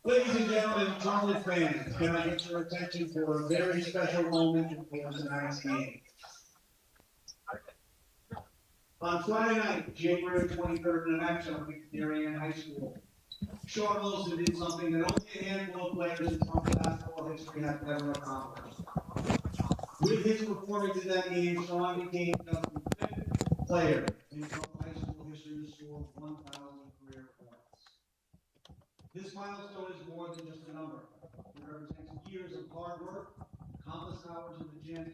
Ladies and gentlemen, Trumbull fans, can I get your attention for a very special moment before tonight's game? On Friday night, January 23rd, in an action at Darien High School, Sean Wilson did something that only a handful of players in Trumbull basketball history have ever accomplished. With his performance in that game, Sean became the fifth player in Trumbull High School history to score 1,000 career points. This milestone is more than just a number. It represents years of hard work, countless hours in the gym,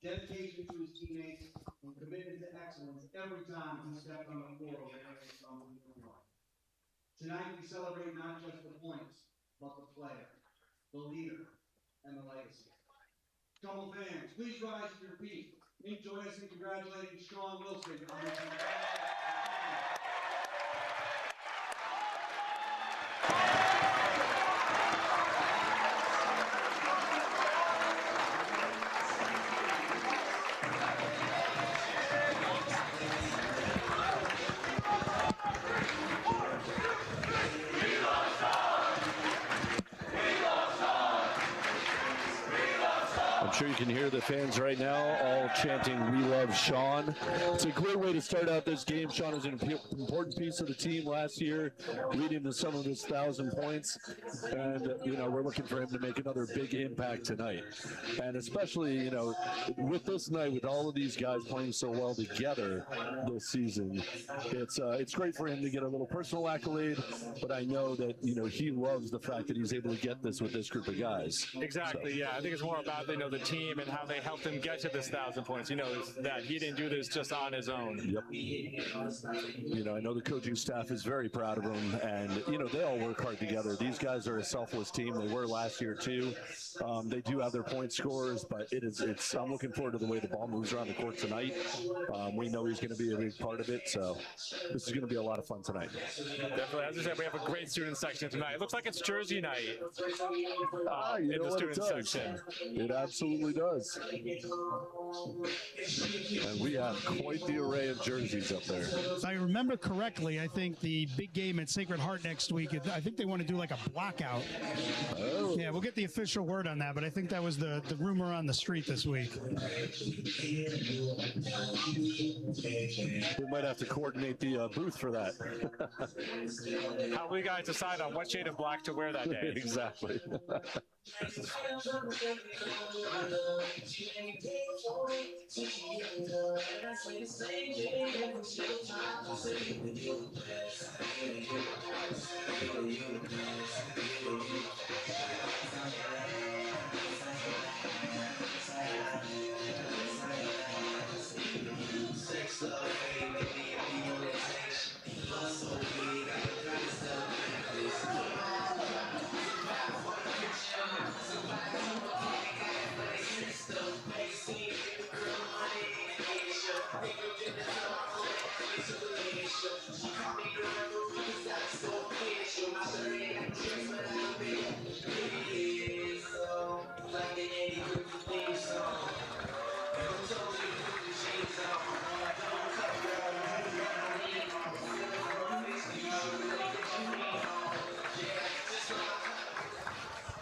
dedication to his teammates, and commitment to excellence every time he stepped on the floor wearing his Trumbull uniform. Tonight we celebrate not just the points, but the player, the leader, and the legacy. Trumbull fans, please rise to your feet and join us in congratulating Sean Wilson on his I'm sure you can hear the fans right now all chanting, "We love Sean." It's a great way to start out this game. Sean is an important piece of the team last year, leading to some of his 1,000 points. And, we're looking for him to make another big impact tonight. And especially, with this night, with all of these guys playing so well together this season, it's great for him to get a little personal accolade. But I know that, he loves the fact that he's able to get this with this group of guys. Exactly, so. Yeah. I think it's more about, the team and how they helped him get to this 1,000 points. That he didn't do this just on his own. Yep. I know the coaching staff is very proud of him, and, they all work hard together. These guys are a selfless team. They were last year, too. They do have their point scorers, but I'm looking forward to the way the ball moves around the court tonight. We know he's going to be a big part of it, so this is going to be a lot of fun tonight. Definitely. As I said, we have a great student section tonight. It looks like it's Jersey night in the student section. It absolutely does. And we have quite the array of jerseys up there. If I remember correctly, I think the big game at Sacred Heart next week, I think they want to do like a blackout. Oh. Yeah, we'll get the official word on that, but I think that was the rumor on the street this week. We might have to coordinate the booth for that. How will you guys decide on what shade of black to wear that day? Exactly.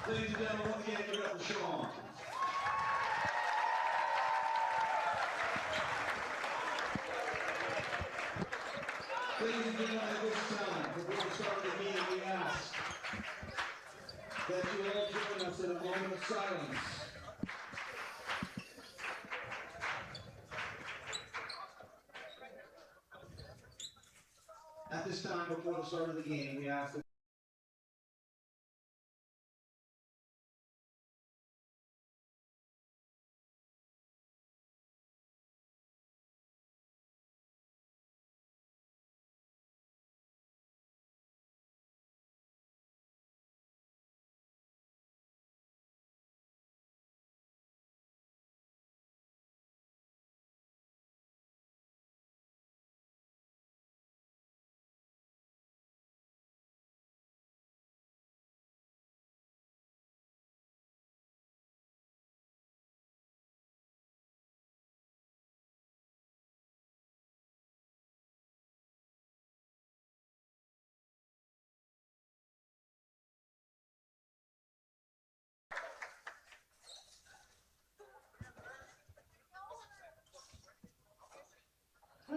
Ladies and gentlemen, once again, give it up for Sean. Ladies and gentlemen, at this time, before we start the game, we ask that you all join us in a moment of silence. At this time, before the start of the game, we ask that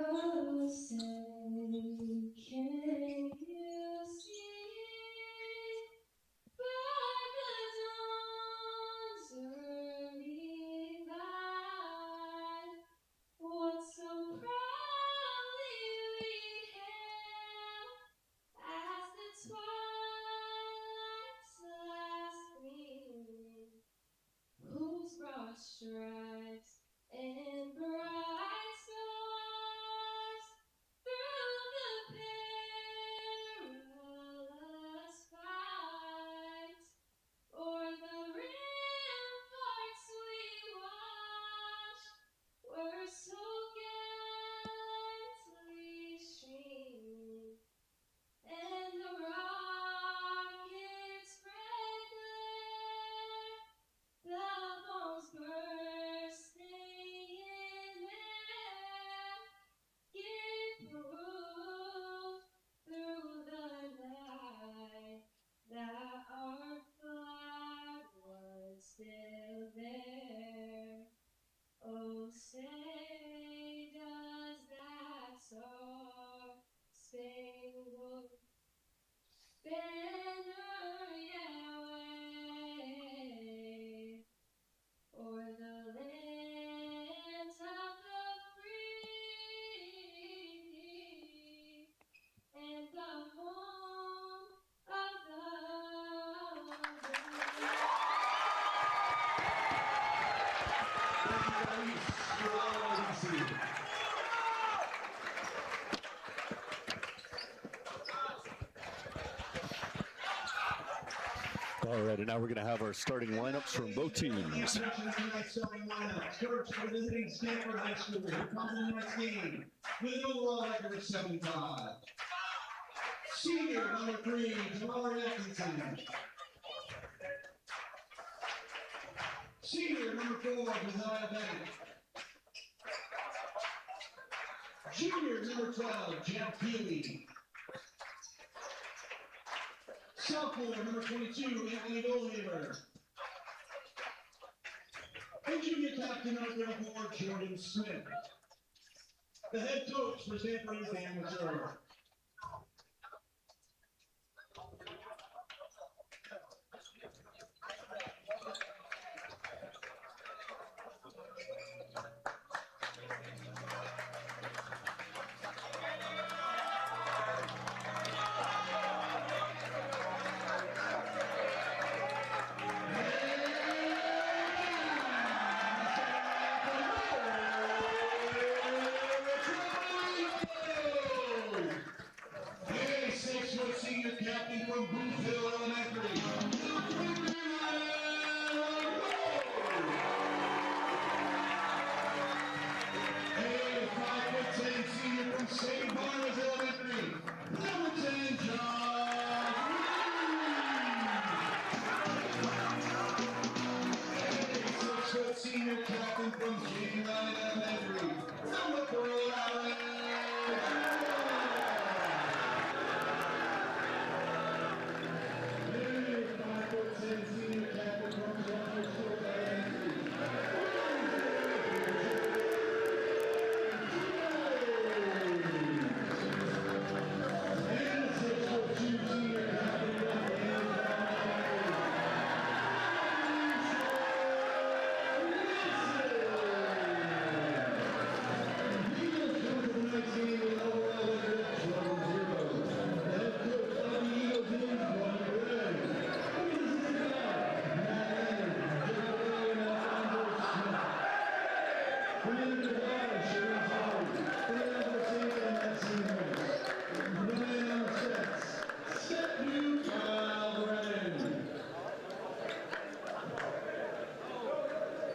Oh, say, can you see by the dawn's early light what so proudly we hailed as the twilight's last gleaming, whose broad stripes and bright stars through the perilous fight o'er the ramparts we watched were so gallantly streaming, and the rocket's red glare, the bombs bursting in air, give proof through the night that our flag was still there. Oh, say does that star-spangled banner yet wave o'er the lands of the free and the home of the brave. All right, and now we're going to have our starting lineups from both teams. Starting lineup. First, we're visiting Stamford High School. Here comes the next game with an overall record of 75. Senior number 3, Tamara Atkinson. Senior number 4, Josiah Bennett. Junior number 12, Jeff Healy. Sophomore number 22, Anthony Goldhaber. And junior captain number 34, Jordan Smith. The head coach for Stamford is Dan Mature.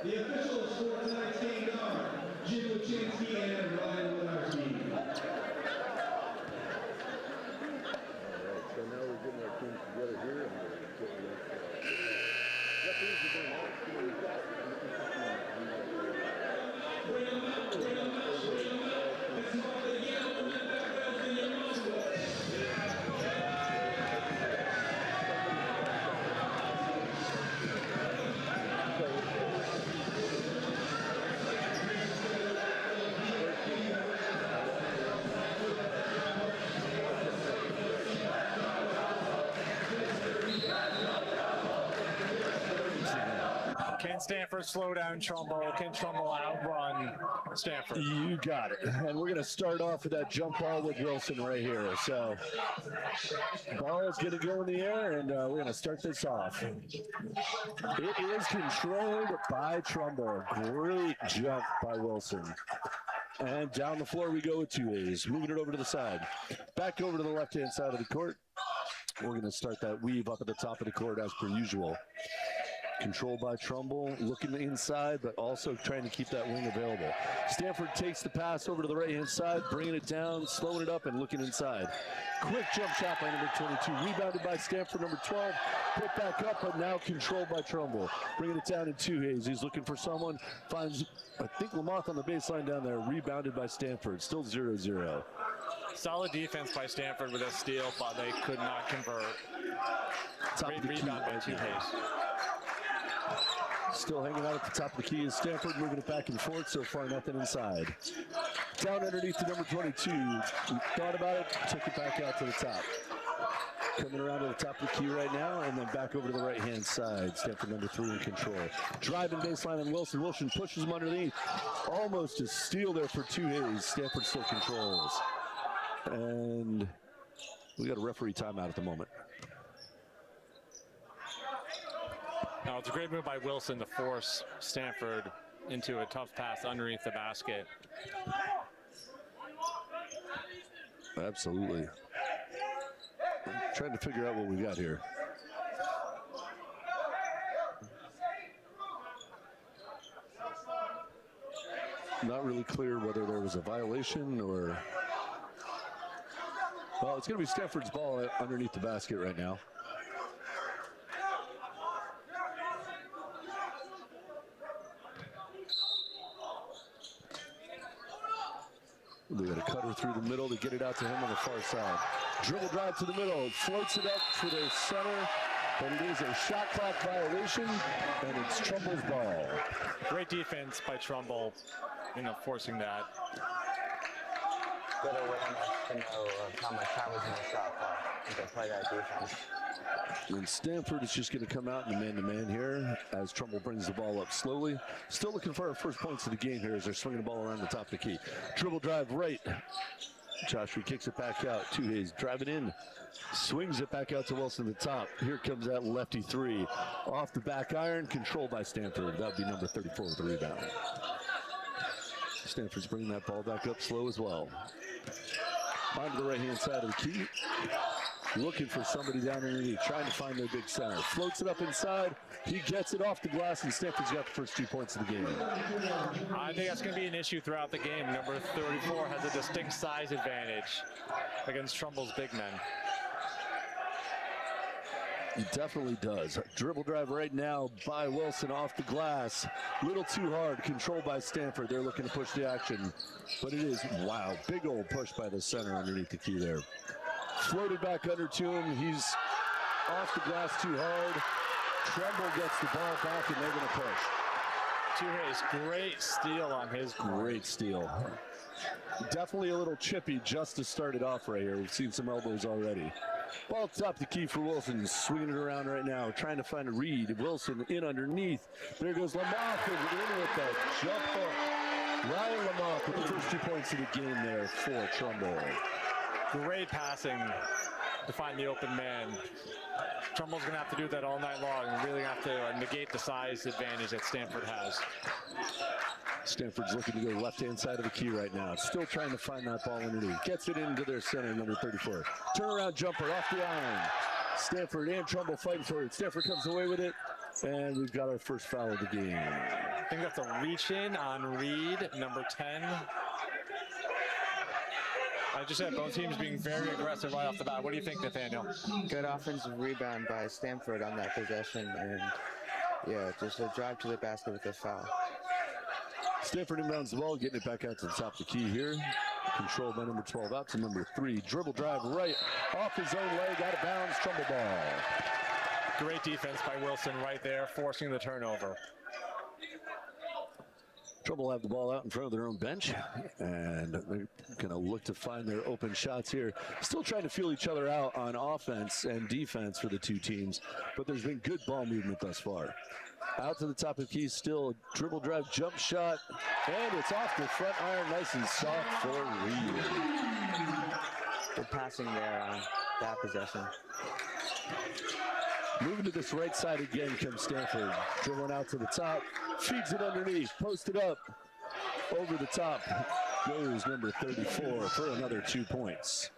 The officials for tonight's game are Jim Luchinsky and Ryan Lenarski. So now we're getting our teams together here and we're getting Stanford slow down Trumbull? Can Trumbull outrun Stanford? You got it. And we're going to start off with that jump ball with Wilson right here. So, ball is going to go in the air, and we're going to start this off. It is controlled by Trumbull. Great jump by Wilson. And down the floor we go with 2As. Moving it over to the side. Back over to the left-hand side of the court. We're going to start that weave up at the top of the court as per usual. Controlled by Trumbull, looking inside, but also trying to keep that wing available. Stamford takes the pass over to the right-hand side, bringing it down, slowing it up, and looking inside. Quick jump shot by number 22, rebounded by Stamford, number 12. Put back up, but now controlled by Trumbull. Bringing it down in 2As. He's looking for someone, finds, I think, Lamoth on the baseline down there, rebounded by Stanford. Still 0-0. Solid defense by Stanford with a steal, but they could not convert. Great rebound by 2As. Still hanging out at the top of the key is Stanford, moving it back and forth. So far, nothing inside. Down underneath to number 22. He thought about it, took it back out to the top. Coming around to the top of the key right now, and then back over to the right-hand side. Stanford number 3 in control. Driving baseline on Wilson. Wilson pushes him underneath. Almost a steal there for 2As. Stanford still controls. And we got a referee timeout at the moment. No, it's a great move by Wilson to force Stanford into a tough pass underneath the basket. Absolutely. I'm trying to figure out what we got here. Not really clear whether there was a violation or... Well, it's going to be Stanford's ball underneath the basket right now. They got a cutter through the middle to get it out to him on the far side. Dribble drive to the middle, floats it up to the center, but it is a shot clock violation, and it's Trumbull's ball. Great defense by Trumbull, forcing that. Good awareness to know how much time was in the shot clock to play that defense. And Stanford is just going to come out in man-to-man here as Trumbull brings the ball up slowly. Still looking for our first points of the game here as they're swinging the ball around the top of the key. Dribble drive right. Joshua kicks it back out. 2As driving in. Swings it back out to Wilson at the top. Here comes that lefty 3. Off the back iron, controlled by Stanford. That would be number 34 with the rebound. Stanford's bringing that ball back up slow as well. Onto the right-hand side of the key. Looking for somebody down underneath, trying to find their big center. Floats it up inside. He gets it off the glass, and Stanford's got the first 2 points of the game. I think that's going to be an issue throughout the game. Number 34 has a distinct size advantage against Trumbull's big men. He definitely does. Dribble drive right now by Wilson off the glass. Little too hard, controlled by Stanford. They're looking to push the action, but it is, wow, big old push by the center underneath the key there. Floated back under to him. He's off the glass too hard. Trumbull gets the ball back, and they're going to push. 2As, great steal on his part. Great steal. Definitely a little chippy just to start it off right here. We've seen some elbows already. Ball top the key for Wilson, swinging it around right now, trying to find a read. Wilson in underneath. There goes Lamoth in with that jump hook. Ryan Lamoth with the first 2 points of the game there for Trumbull. Great passing to find the open man. Trumbull's going to have to do that all night long and really have to negate the size advantage that Stanford has. Stanford's looking to go left-hand side of the key right now. Still trying to find that ball underneath. Gets it into their center, number 34. Turnaround jumper off the iron. Stanford and Trumbull fighting for it. Stanford comes away with it, and we've got our first foul of the game. I think that's a reach-in on Reed, number 10. I just said both teams being very aggressive right off the bat. What do you think, Nathaniel? Good offensive rebound by Stanford on that possession, and yeah, just a drive to the basket with a foul. Stanford inbounds the ball, getting it back out to the top of the key here. Controlled by number 12 out to number 3. Dribble drive right off his own leg, out of bounds, Trumbull ball. Great defense by Wilson right there, forcing the turnover. Trumbull have the ball out in front of their own bench, and they're going to look to find their open shots here. Still trying to feel each other out on offense and defense for the two teams, but there's been good ball movement thus far. Out to the top of the key, still a dribble drive, jump shot, and it's off the front iron, nice and soft for Reed. Good passing there on that possession. Moving to this right side again comes Stamford. Dribbling out to the top, feeds it underneath, posted up, over the top goes number 34 for another 2 points.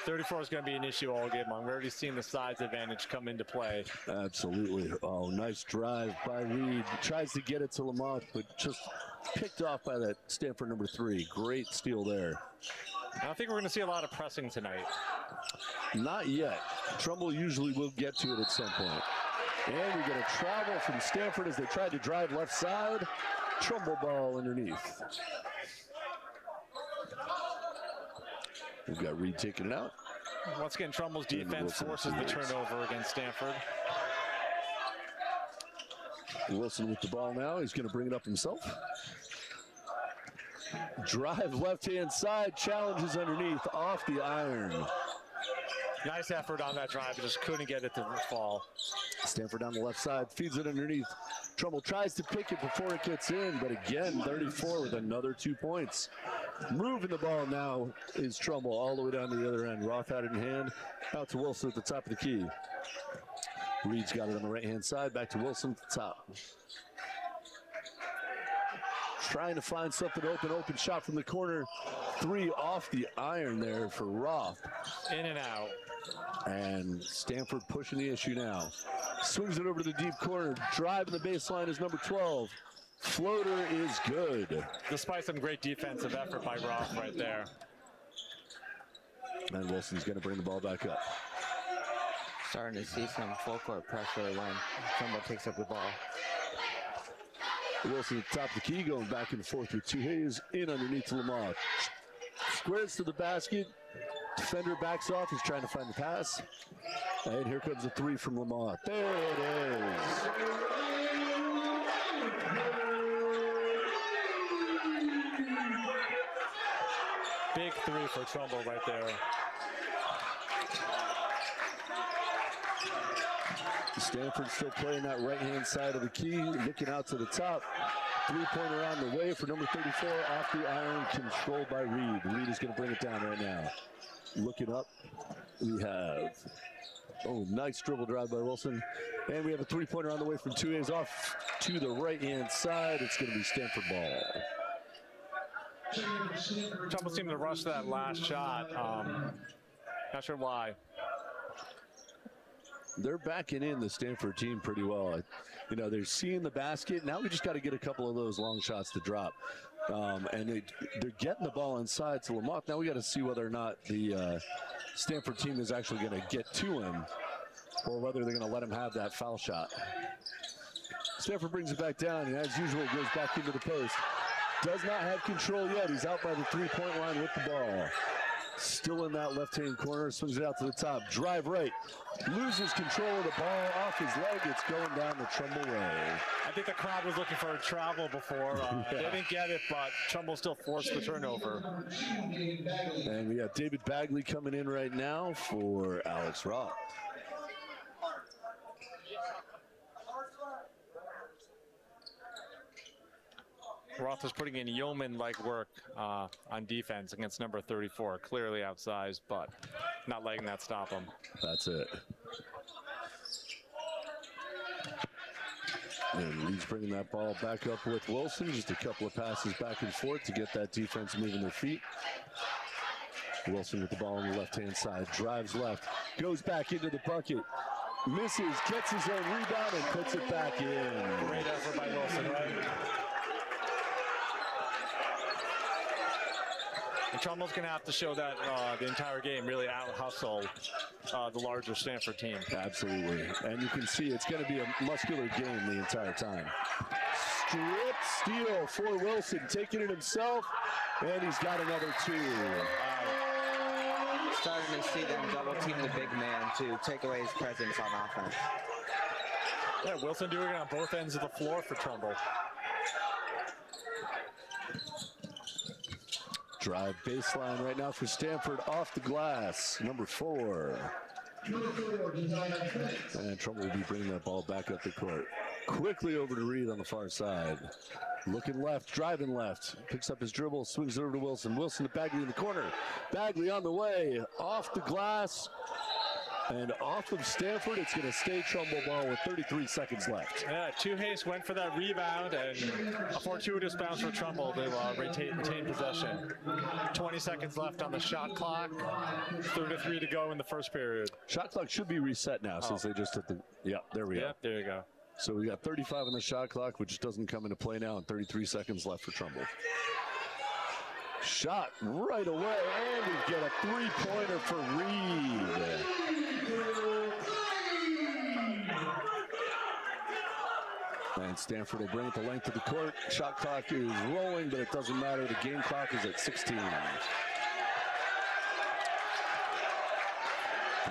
.34 is going to be an issue all game long. We're already seeing the size advantage come into play. Absolutely. Oh, nice drive by Reed. Tries to get it to Lamont, but just picked off by that Stamford number 3. Great steal there. I don't think we're going to see a lot of pressing tonight. Not yet. Trumbull usually will get to it at some point. And we get a travel from Stamford as they tried to drive left side. Trumbull ball underneath. We've got Reed taking it out. Once again, Trumbull's defense forces the turnover against Stamford. Wilson with the ball now. He's going to bring it up himself. Drive left-hand side, challenges underneath, off the iron. Nice effort on that drive, just couldn't get it to fall. Stamford down the left side, feeds it underneath. Trumbull tries to pick it before it gets in, but again, 34 with another 2 points. Moving the ball now is Trumbull all the way down to the other end. Roth had it in hand, out to Wilson at the top of the key. Reed's got it on the right-hand side, back to Wilson at the top. Trying to find something open shot from the corner. 3 off the iron there for Roth. In and out. And Stamford pushing the issue now. Swings it over to the deep corner. Driving the baseline is number 12. Floater is good. Despite some great defensive effort by Roth right there. And Wilson's going to bring the ball back up. Starting to see some full court pressure when Trumbull takes up the ball. Wilson at the top of the key, going back and forth with two Hayes, in underneath to Lamont. Squares to the basket. Defender backs off. He's trying to find the pass. And here comes a 3 from Lamont. There it is. Big 3 for Trumbull right there. Stanford still playing that right-hand side of the key, looking out to the top. 3-pointer on the way for number 34, off the iron, controlled by Reed. Reed is going to bring it down right now. Looking up, we have, nice dribble drive by Wilson. And we have a 3-pointer on the way from 2A's off to the right-hand side. It's going to be Stanford ball. Trumbull seemed to rush that last shot. Not sure why. They're backing in the Stanford team pretty well. They're seeing the basket. Now we just got to get a couple of those long shots to drop. And they're getting the ball inside to Lamont. Now we got to see whether or not the Stanford team is actually going to get to him or whether they're going to let him have that foul shot. Stanford brings it back down, and as usual, goes back into the post. Does not have control yet. He's out by the 3-point line with the ball. Still in that left-hand corner, swings it out to the top. Drive right, loses control of the ball off his leg. It's going down the Trumbull way. I think the crowd was looking for a travel before. They didn't get it, but Trumbull still forced the turnover. And we have David Bagley coming in right now for Alex Roth. Roth was putting in yeoman-like work on defense against number 34. Clearly outsized, but not letting that stop him. That's it. And Lee's bringing that ball back up with Wilson. Just a couple of passes back and forth to get that defense moving their feet. Wilson with the ball on the left-hand side. Drives left. Goes back into the bucket. Misses. Gets his own rebound and puts it back in. Great effort by Wilson, right? And Trumbull's going to have to show that the entire game, really out-hustle the larger Stamford team. Absolutely. And you can see it's going to be a muscular game the entire time. Strip steal for Wilson, taking it himself, and he's got another 2. Starting to see them double team the big man to take away his presence on offense. Yeah, Wilson doing it on both ends of the floor for Trumbull. Drive baseline right now for Stamford off the glass. Number 4. And Trumbull will be bringing that ball back up the court. Quickly over to Reed on the far side. Looking left, driving left. Picks up his dribble, swings it over to Wilson. Wilson to Bagley in the corner. Bagley on the way, off the glass. And off of Stamford, it's going to stay Trumbull ball with 33 seconds left. Yeah, Two-Haste went for that rebound, and a fortuitous bounce for Trumbull to retain possession. 20 seconds left on the shot clock. 33 to go in the first period. Shot clock should be reset now since they just hit the... Yeah, there we go. Yep, there you go. So we got 35 on the shot clock, which doesn't come into play now, and 33 seconds left for Trumbull. Shot right away, and we get a three-pointer for Reed. And Stamford will bring it the length of the court. Shot clock is rolling, but it doesn't matter. The game clock is at 16.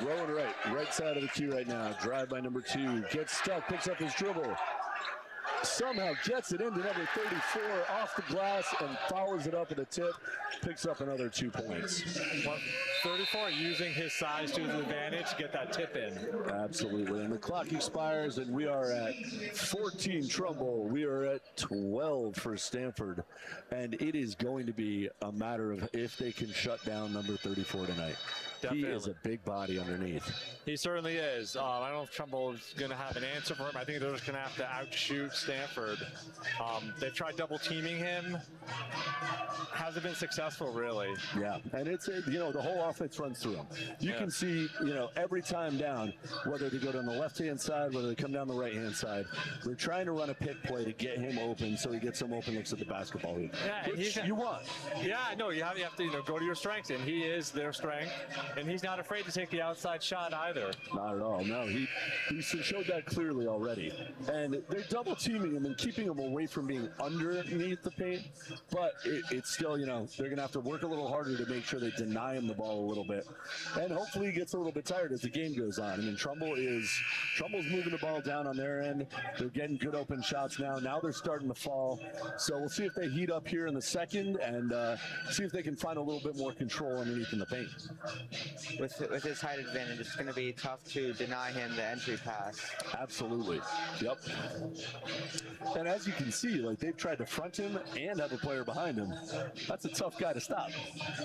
Rolling right side of the key right now. Drive by number 2. Gets stuck, picks up his dribble. Somehow gets it into number 34 off the glass and follows it up at a tip. Picks up another 2 points. 34 using his size to his advantage to get that tip in. Absolutely. And the clock expires, and we are at 14 Trumbull. We are at 12 for Stamford. And it is going to be a matter of if they can shut down number 34 tonight. Definitely. He is a big body underneath. He certainly is. I don't know if Trumbull is going to have an answer for him. I think they're just going to have to outshoot Stamford. They've tried double teaming him. Hasn't been successful, really. Yeah, and it's, the whole offense runs through him. You can see, every time down, whether they go down the left-hand side, whether they come down the right-hand side, they're trying to run a pick play to get him open so he gets him open, looks at the basketball hoop. Yeah, which you want. Yeah, no, you have to go to your strengths, and he is their strength. And he's not afraid to take the outside shot either. Not at all. No, he showed that clearly already. And they're double teaming him and keeping him away from being underneath the paint. But it's still, they're going to have to work a little harder to make sure they deny him the ball a little bit. And hopefully he gets a little bit tired as the game goes on. I mean, Trumbull's moving the ball down on their end. They're getting good open shots now. Now they're starting to fall. So we'll see if they heat up here in the second and see if they can find a little bit more control underneath in the paint. With his height advantage, it's going to be tough to deny him the entry pass. Absolutely. Yep. And as you can see, they've tried to front him and have a player behind him. That's a tough guy to stop.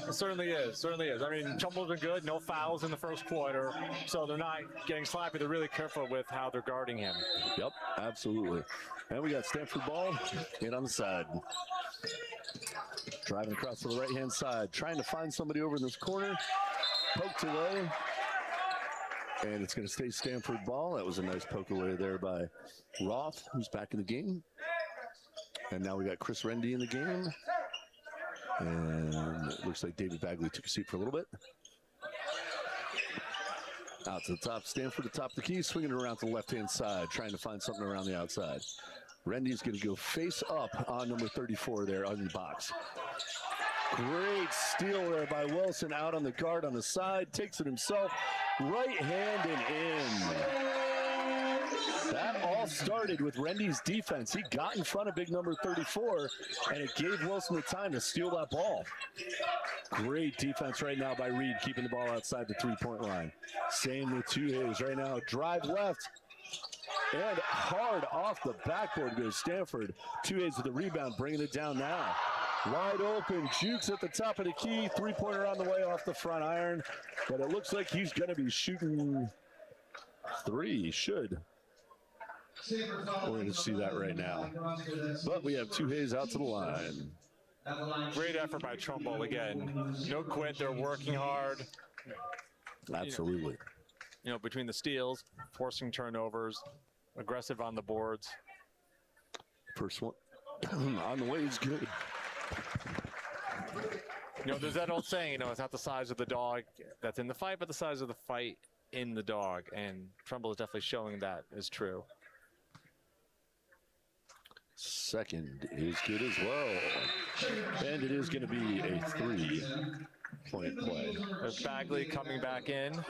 It certainly is. Certainly is. I mean, Trumbull's been good. No fouls in the first quarter, so they're not getting sloppy. They're really careful with how they're guarding him. Yep. Absolutely. And we got Stamford ball in on the side. Driving across to the right-hand side, trying to find somebody over in this corner. Poked away. And it's going to stay Stamford ball. That was a nice poke away there by Roth, who's back in the game. And now we got Chris Rendy in the game. And it looks like David Bagley took a seat for a little bit. Out to the top, Stamford atop the key, swinging it around to the left-hand side, trying to find something around the outside. Rendy's going to go face up on number 34 there on the box. Great steal there by Wilson out on the guard on the side. Takes it himself. Right hand and in. That all started with Rendy's defense. He got in front of big number 34, and it gave Wilson the time to steal that ball. Great defense right now by Reed, keeping the ball outside the three-point line. Same with Two-Hays right now. Drive left. And hard off the backboard goes Stamford. Two-Hays with the rebound, bringing it down now. Wide open, Jukes at the top of the key. Three-pointer on the way off the front iron. But it looks like he's going to be shooting three. He should. We're going to see that right now. But we have Two-Hays out to the line. Great effort by Trumbull again. No quit. They're working hard. Absolutely. Between the steals, forcing turnovers, aggressive on the boards. First one on the way is good. There's that old saying, it's not the size of the dog that's in the fight, but the size of the fight in the dog. And Trumbull is definitely showing that is true. Second is good as well. And it is going to be a three-point play. There's Bagley coming back in.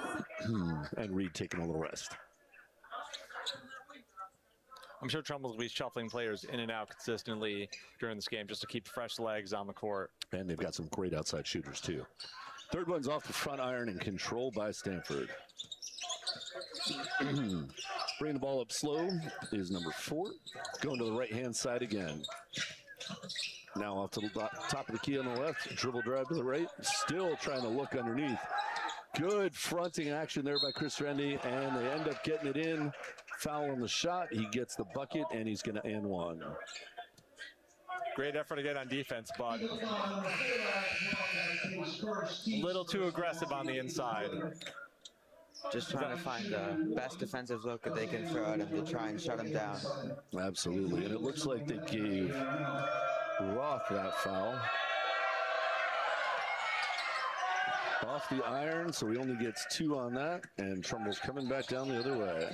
And Reed taking a little rest. I'm sure Trumbull will be shuffling players in and out consistently during this game just to keep fresh legs on the court. And they've got some great outside shooters, too. Third one's off the front iron and controlled by Stamford. Bringing the ball up slow is number 4. Going to the right-hand side again. Now off to the top of the key on the left. Dribble drive to the right. Still trying to look underneath. Good fronting action there by Chris Rendy, and they end up getting it in. Foul on the shot. He gets the bucket, and he's going to end one. Great effort again on defense, but a little too aggressive on the inside. Just trying to find the best defensive look that they can throw at him to try and shut him down. Absolutely, and it looks like they gave Roth that foul. Off the iron, so he only gets 2 on that, and Trumbull's coming back down the other way.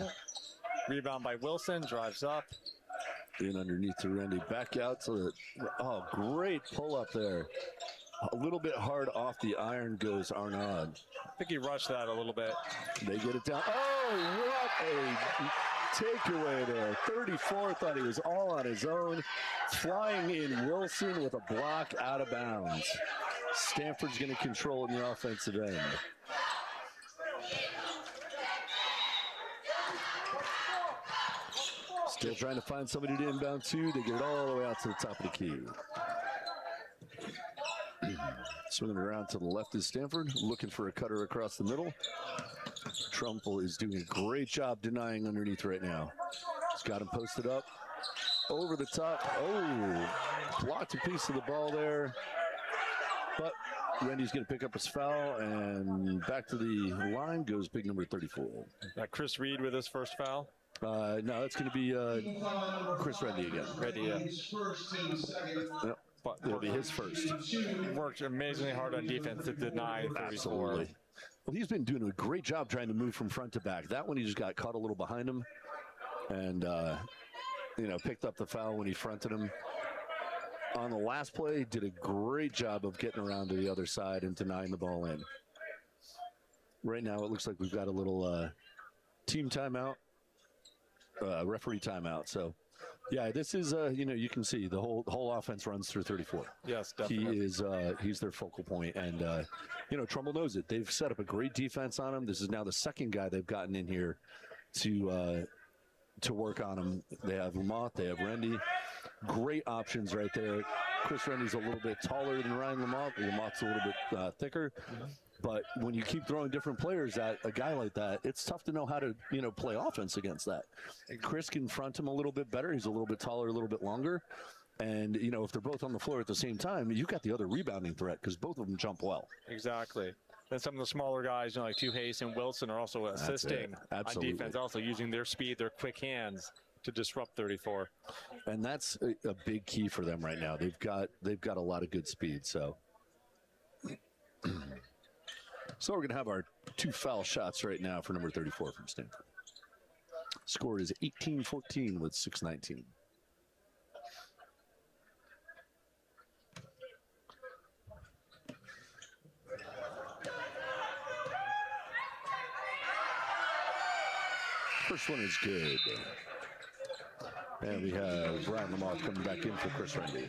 Rebound by Wilson, drives up. In underneath to Rendy, back out to the, oh, great pull up there. A little bit hard off the iron goes Arnaud. I think he rushed that a little bit. They get it down. Oh, what a takeaway there. 34, thought he was all on his own. Flying in Wilson with a block out of bounds. Stanford's going to control in the offensive end. Still trying to find somebody to inbound to. They get it all the way out to the top of the key. Swinging around to the left is Stamford, looking for a cutter across the middle. Trumbull is doing a great job denying underneath right now. He's got him posted up. Over the top. Oh, blocked a piece of the ball there. But Rendy's going to pick up his foul, and back to the line goes big number 34. Chris Reed with his first foul. No, that's going to be Chris Rendy again. Rendy, yeah. Yep. But it'll be his first. Worked amazingly hard on defense to deny 34. Absolutely. Well, he's been doing a great job trying to move from front to back. That one, he just got caught a little behind him, and picked up the foul when he fronted him. On the last play, did a great job of getting around to the other side and denying the ball in. Right now, it looks like we've got a little team timeout, referee timeout. So, yeah, this is you can see the whole offense runs through 34. Yes, definitely. He's their focal point, and Trumbull knows it. They've set up a great defense on him. This is now the second guy they've gotten in here to work on him. They have Lamont, they have Rendy. Great options right there. Chris Rendy's a little bit taller than Ryan Lamont. Lamont's a little bit thicker. But when you keep throwing different players at a guy like that, it's tough to know how to, play offense against that. Chris can front him a little bit better. He's a little bit taller, a little bit longer. And, if they're both on the floor at the same time, you've got the other rebounding threat because both of them jump well. Exactly. Then some of the smaller guys, like Tuhase and Wilson, are also assisting on defense, also using their speed, their quick hands to disrupt 34. And that's a big key for them right now. They've got a lot of good speed. So we're going to have our 2 foul shots right now for number 34 from Stanford. Score is 18-14 with 6:19. First one is good. And we have Ryan Lamont coming back in for Chris Rendy.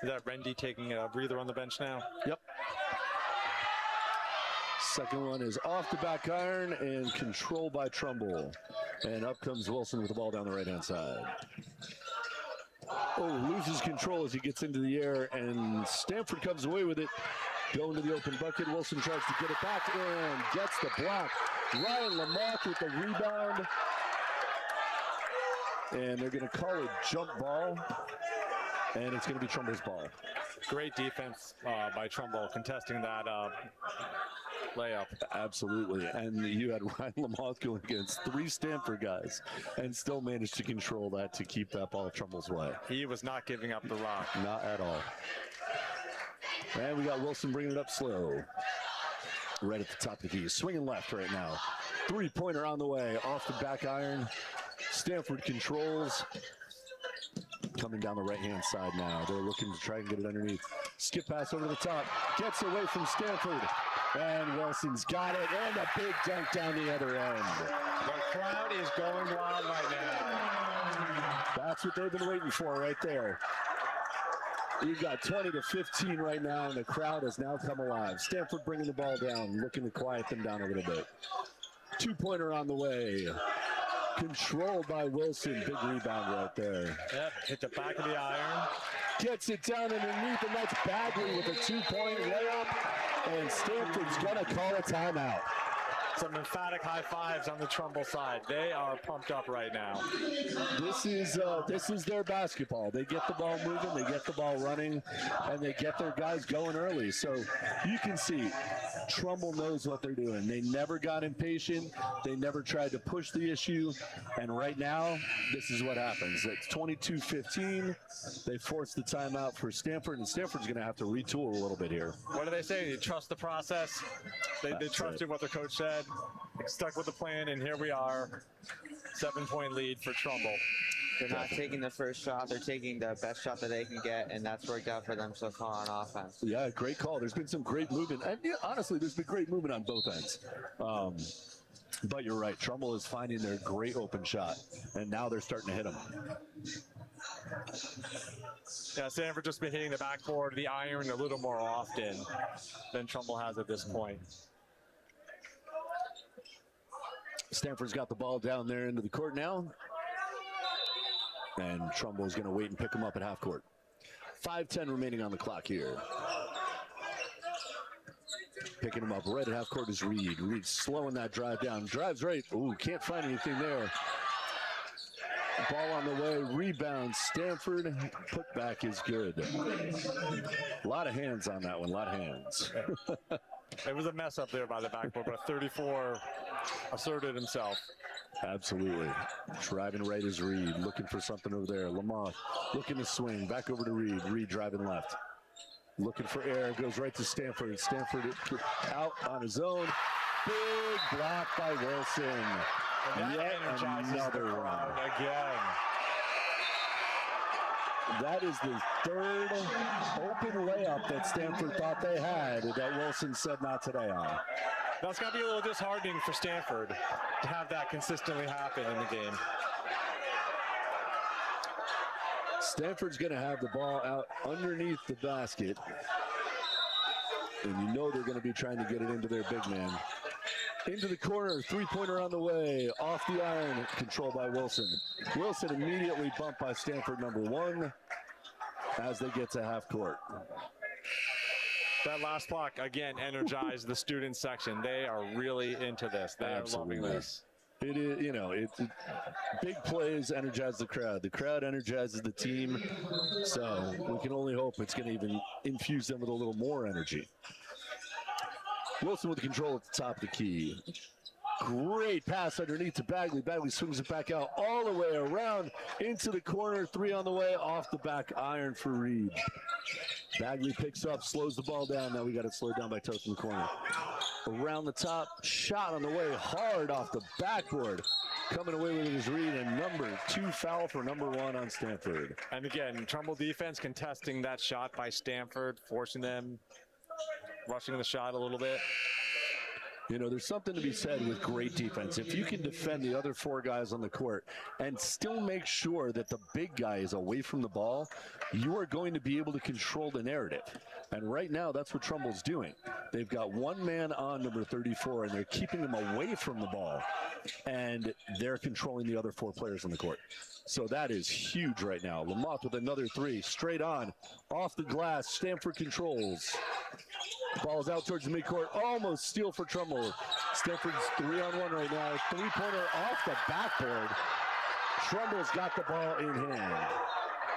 Is that Rendy taking a breather on the bench now? Yep. Second one is off the back iron and controlled by Trumbull. And up comes Wilson with the ball down the right-hand side. Oh, loses control as he gets into the air, and Stamford comes away with it. Going to the open bucket. Wilson tries to get it back and gets the block. Ryan Lamont with the rebound. And they're going to call it jump ball. And it's going to be Trumbull's ball. Great defense by Trumbull contesting that layup. Absolutely. And you had Ryan Lamont going against 3 Stanford guys and still managed to control that to keep that ball Trumbull's way. He was not giving up the rock. Not at all. And we got Wilson bringing it up slow. Right at the top of the key. Swinging left right now. 3-pointer on the way. Off the back iron. Stanford controls. Coming down the right-hand side now. They're looking to try and get it underneath. Skip pass over the top. Gets away from Stanford. And Wilson's got it. And a big dunk down the other end. The crowd is going wild right now. That's what they've been waiting for right there. We've got 20-15 right now, and the crowd has now come alive. Stanford bringing the ball down, looking to quiet them down a little bit. Two-pointer on the way. Controlled by Wilson. Big rebound right there. Yep, hit the back of the iron. Gets it down underneath, and that's Bagley with a two-point layup. And Stanford's going to call a timeout. Some emphatic high fives on the Trumbull side. They are pumped up right now. This is their basketball. They get the ball moving, they get the ball running, and they get their guys going early. So you can see Trumbull knows what they're doing. They never got impatient. They never tried to push the issue. And right now, this is what happens. It's 22-15. They force the timeout for Stamford, and Stanford's going to have to retool a little bit here. What do they say? You trust the process. They trusted what the coach said. Stuck with the plan, and here we are. 7-point lead for Trumbull. They're not taking the first shot. They're taking the best shot that they can get, and that's worked out for them so far on offense. Yeah, great call. There's been some great movement. And yeah, honestly, there's been great movement on both ends. But you're right. Trumbull is finding their great open shot, and now they're starting to hit them. Yeah, Stanford just been hitting the backboard, the iron a little more often than Trumbull has at this point. Stanford's got the ball down there into the court now. And Trumbull's going to wait and pick him up at half court. 5:10 remaining on the clock here. Picking him up right at half court is Reed. Reed slowing that drive down. Drives right. Ooh, can't find anything there. Ball on the way. Rebound. Stanford. Putback is good. A lot of hands on that one. A lot of hands. It was a mess up there by the backboard, but 34 asserted himself. Absolutely. Driving right is Reed. Looking for something over there. Lamont looking to swing. Back over to Reed. Reed driving left. Looking for air. Goes right to Stanford. Stanford out on his own. Big block by Wilson. Yet another one. Again. That is the third open layup that Stanford thought they had that Wilson said not today on. That's got to be a little disheartening for Stanford to have that consistently happen in the game. Stanford's going to have the ball out underneath the basket. And you know they're going to be trying to get it into their big man. Into the corner, three-pointer on the way, off the iron, controlled by Wilson. Wilson immediately bumped by Stanford number one as they get to half court. That last block, again, energized the student section. They are really into this. They Absolutely. are loving this. It is, you know, big plays energize the crowd. The crowd energizes the team. So we can only hope it's going to even infuse them with a little more energy. Wilson with control at the top of the key. Great pass underneath to Bagley. Bagley swings it back out all the way around into the corner. Three on the way, off the back iron for Reed. Bagley picks up, slows the ball down. Now we got it slowed down by Toth in the corner. Around the top, shot on the way, hard off the backboard. Coming away with it is Reed, and number 2 foul for number 1 on Stanford. And again, Trumbull defense contesting that shot by Stanford, forcing them, rushing the shot a little bit. You know, there's something to be said with great defense. If you can defend the other 4 guys on the court and still make sure that the big guy is away from the ball, you are going to be able to control the narrative. And right now, that's what Trumbull's doing. They've got one man on number 34, and they're keeping him away from the ball. And they're controlling the other 4 players on the court. So that is huge right now. Lamont with another 3, straight on, off the glass. Stanford controls. Ball's out towards the midcourt, almost steal for Trumbull. Stanford's 3-on-1 right now. 3-pointer off the backboard. Trumbull's got the ball in hand.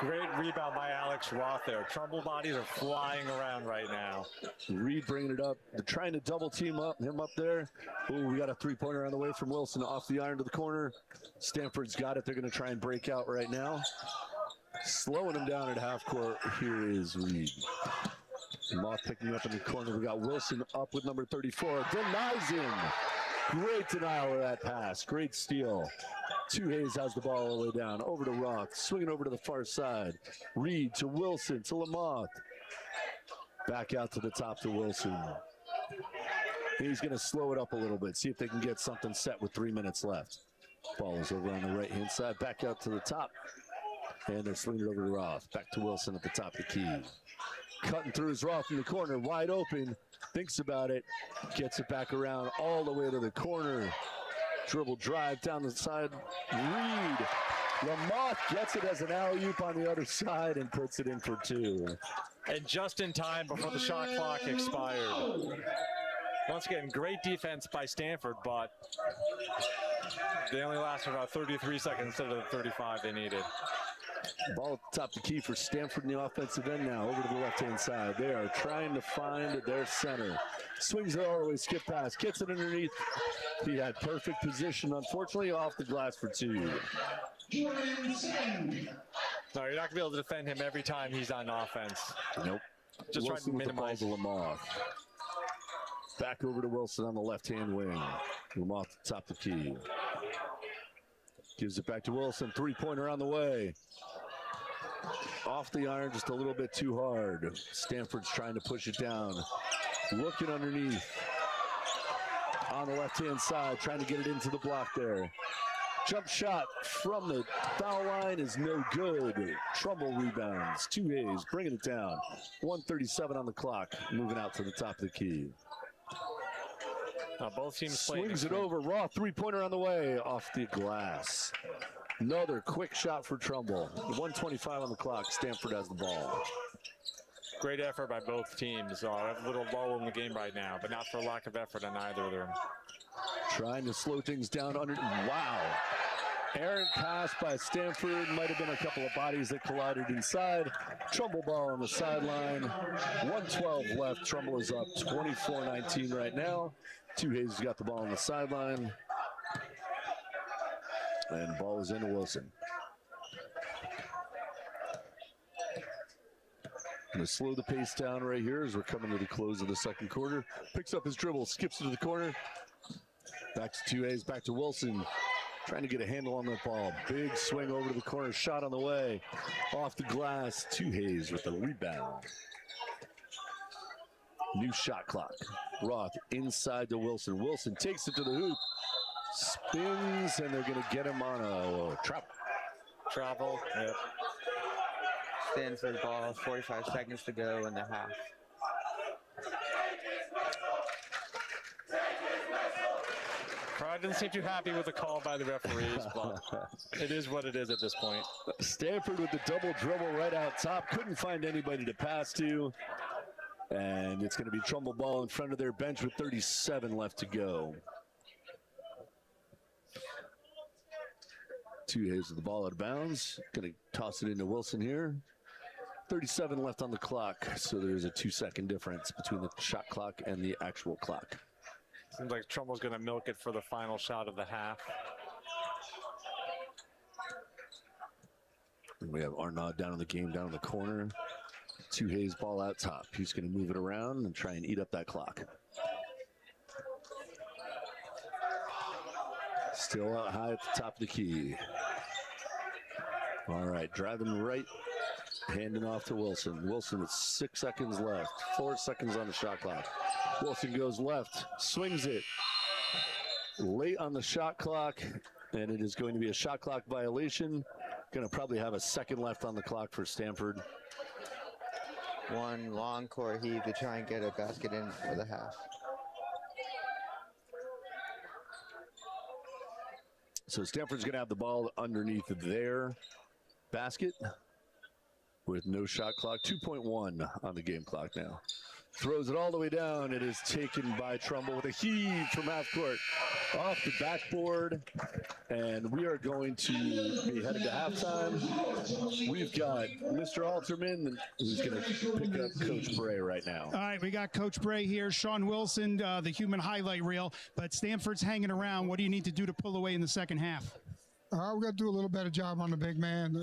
Great rebound by Alex Roth there. Trumbull bodies are flying around right now. Reed bringing it up. They're trying to double team him up there. Ooh, we got a 3-pointer on the way from Wilson off the iron to the corner. Stanford's got it. They're going to try and break out right now. Slowing him down at half court. Here is Reed. Moth picking up in the corner. We got Wilson up with number 34. Denies him. Great denial of that pass. Great steal. Two Hayes has the ball all the way down. Over to Roth. Swinging over to the far side. Reed to Wilson to Lamoth. Back out to the top to Wilson. He's going to slow it up a little bit. See if they can get something set with 3 minutes left. Ball is over on the right-hand side. Back out to the top. And they're swinging it over to Roth. Back to Wilson at the top of the key. Cutting through his Roth in the corner. Wide open. Thinks about it. Gets it back around all the way to the corner. Dribble drive down the side. Reed. Lamoth gets it as an alley-oop on the other side and puts it in for two. And just in time before the shot clock expired. Once again, great defense by Stamford, but they only lasted about 33 seconds instead of the 35 they needed. Ball at the top of the key for Stamford in the offensive end now. Over to the left-hand side. They are trying to find their center. Swings it all the way, skip pass, gets it underneath. He had perfect position, unfortunately, off the glass for two. No, you're not going to be able to defend him every time he's on offense. Nope. Just try to minimize. The ball to Lamoth. Back over to Wilson on the left-hand wing. Lamoth at the top of the key. Gives it back to Wilson. Three-pointer on the way. Off the iron just a little bit too hard. Stanford's trying to push it down. Looking underneath. On the left-hand side, trying to get it into the block there. Jump shot from the foul line is no good. Trumbull rebounds. Two Hayes bringing it down. 1:37 on the clock. Moving out to the top of the key. Both teams swings it over. Roth three-pointer on the way off the glass. Another quick shot for Trumbull. 1:25 on the clock. Stamford has the ball. Great effort by both teams. A little lull in the game right now, but not for lack of effort on either of them. Trying to slow things down under. Wow. Errant pass by Stamford. Might have been a couple of bodies that collided inside. Trumbull ball on the sideline. 1:12 left. Trumbull is up 24-19 right now. Two Hayes has got the ball on the sideline. And ball is into Wilson. Going to slow the pace down right here as we're coming to the close of the second quarter. Picks up his dribble, skips to the corner. Back to two Hayes, back to Wilson. Trying to get a handle on that ball. Big swing over to the corner, shot on the way. Off the glass, two Hayes with the rebound. New shot clock. Roth inside to Wilson. Wilson takes it to the hoop. Spins, and they're going to get him on a travel. Yep. Stanford ball, 45 seconds to go in the half. Crowd didn't seem too happy with the call by the referees, but it is what it is at this point. Stanford with the double dribble right out top. Couldn't find anybody to pass to. And it's going to be Trumbull ball in front of their bench with 37 left to go. Two Hayes with the ball out of bounds. Going to toss it into Wilson here. 37 left on the clock, so there's a 2-second difference between the shot clock and the actual clock. Seems like Trumbull's going to milk it for the final shot of the half. And we have Arnaud down in the game, down in the corner. Two Hayes ball out top. He's going to move it around and try and eat up that clock. Still out high at the top of the key. All right, driving right, handing off to Wilson. Wilson with 6 seconds left. 4 seconds on the shot clock. Wilson goes left, swings it. Late on the shot clock, and it is going to be a shot clock violation. Going to probably have a second left on the clock for Stamford. One long core heave to try and get a basket in for the half. So Stanford's going to have the ball underneath their basket with no shot clock. 2.1 on the game clock now. Throws it all the way down. It is taken by Trumbull with a heave from half court off the backboard. And we are going to be headed to halftime. We've got Mr. Alterman, who's going to pick up Coach Bray right now. All right, we got Coach Bray here. Sean Wilson, the human highlight reel. But Stanford's hanging around. What do you need to do to pull away in the second half? We've got to do a little better job on the big man.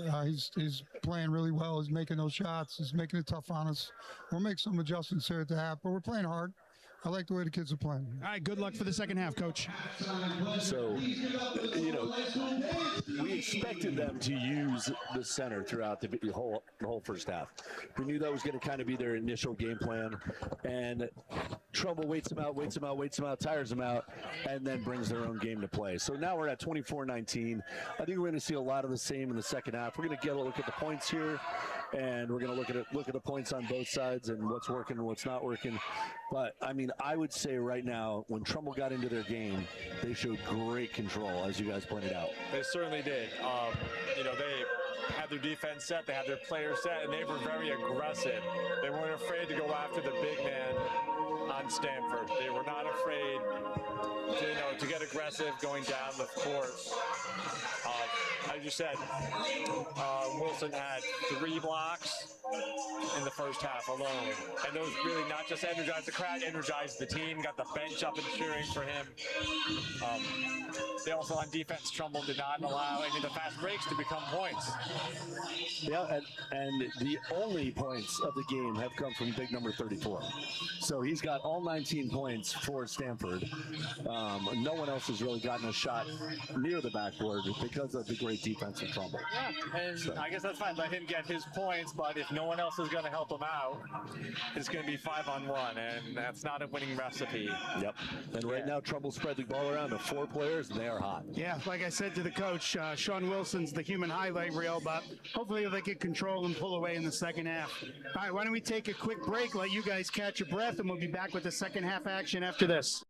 He's playing really well. He's making those shots. He's making it tough on us. We'll make some adjustments here at the half, but we're playing hard. I like the way the kids are playing. All right, good luck for the second half, Coach. So, we expected them to use the center throughout the whole first half. We knew that was going to kind of be their initial game plan, and Trumbull waits them out, tires them out, and then brings their own game to play. So now we're at 24-19. I think we're going to see a lot of the same in the second half. We're going to get a look at the points here, and we're going to look at the points on both sides and what's working and what's not working. But I mean, I would say right now, when Trumbull got into their game, they showed great control, as you guys pointed out. They certainly did. They had their defense set, they had their players set, and they were very aggressive. They weren't afraid to go after the big man on Stamford. They were not afraid to get aggressive going down the court. As you said, Wilson had 3 blocks in the first half alone. And those really not just energized the crowd, energized the team, got the bench up and cheering for him. They also on defense, Trumbull did not allow any of the fast breaks to become points. Yeah, and the only points of the game have come from big number 34. So he's got all 19 points for Stamford. No one else has really gotten a shot near the backboard because of the great defense of Trumbull. Yeah, and I guess that's fine. Let him get his points, but if no one else is going to help him out, it's going to be 5-on-1, and that's not a winning recipe. Yep. And right now, Trumbull spread the ball around to 4 players, and they are hot. Yeah, like I said to the coach, Sean Wilson's the human highlight reel, but hopefully they can control and pull away in the second half. All right, why don't we take a quick break, let you guys catch your breath, and we'll be back with the second half action after this.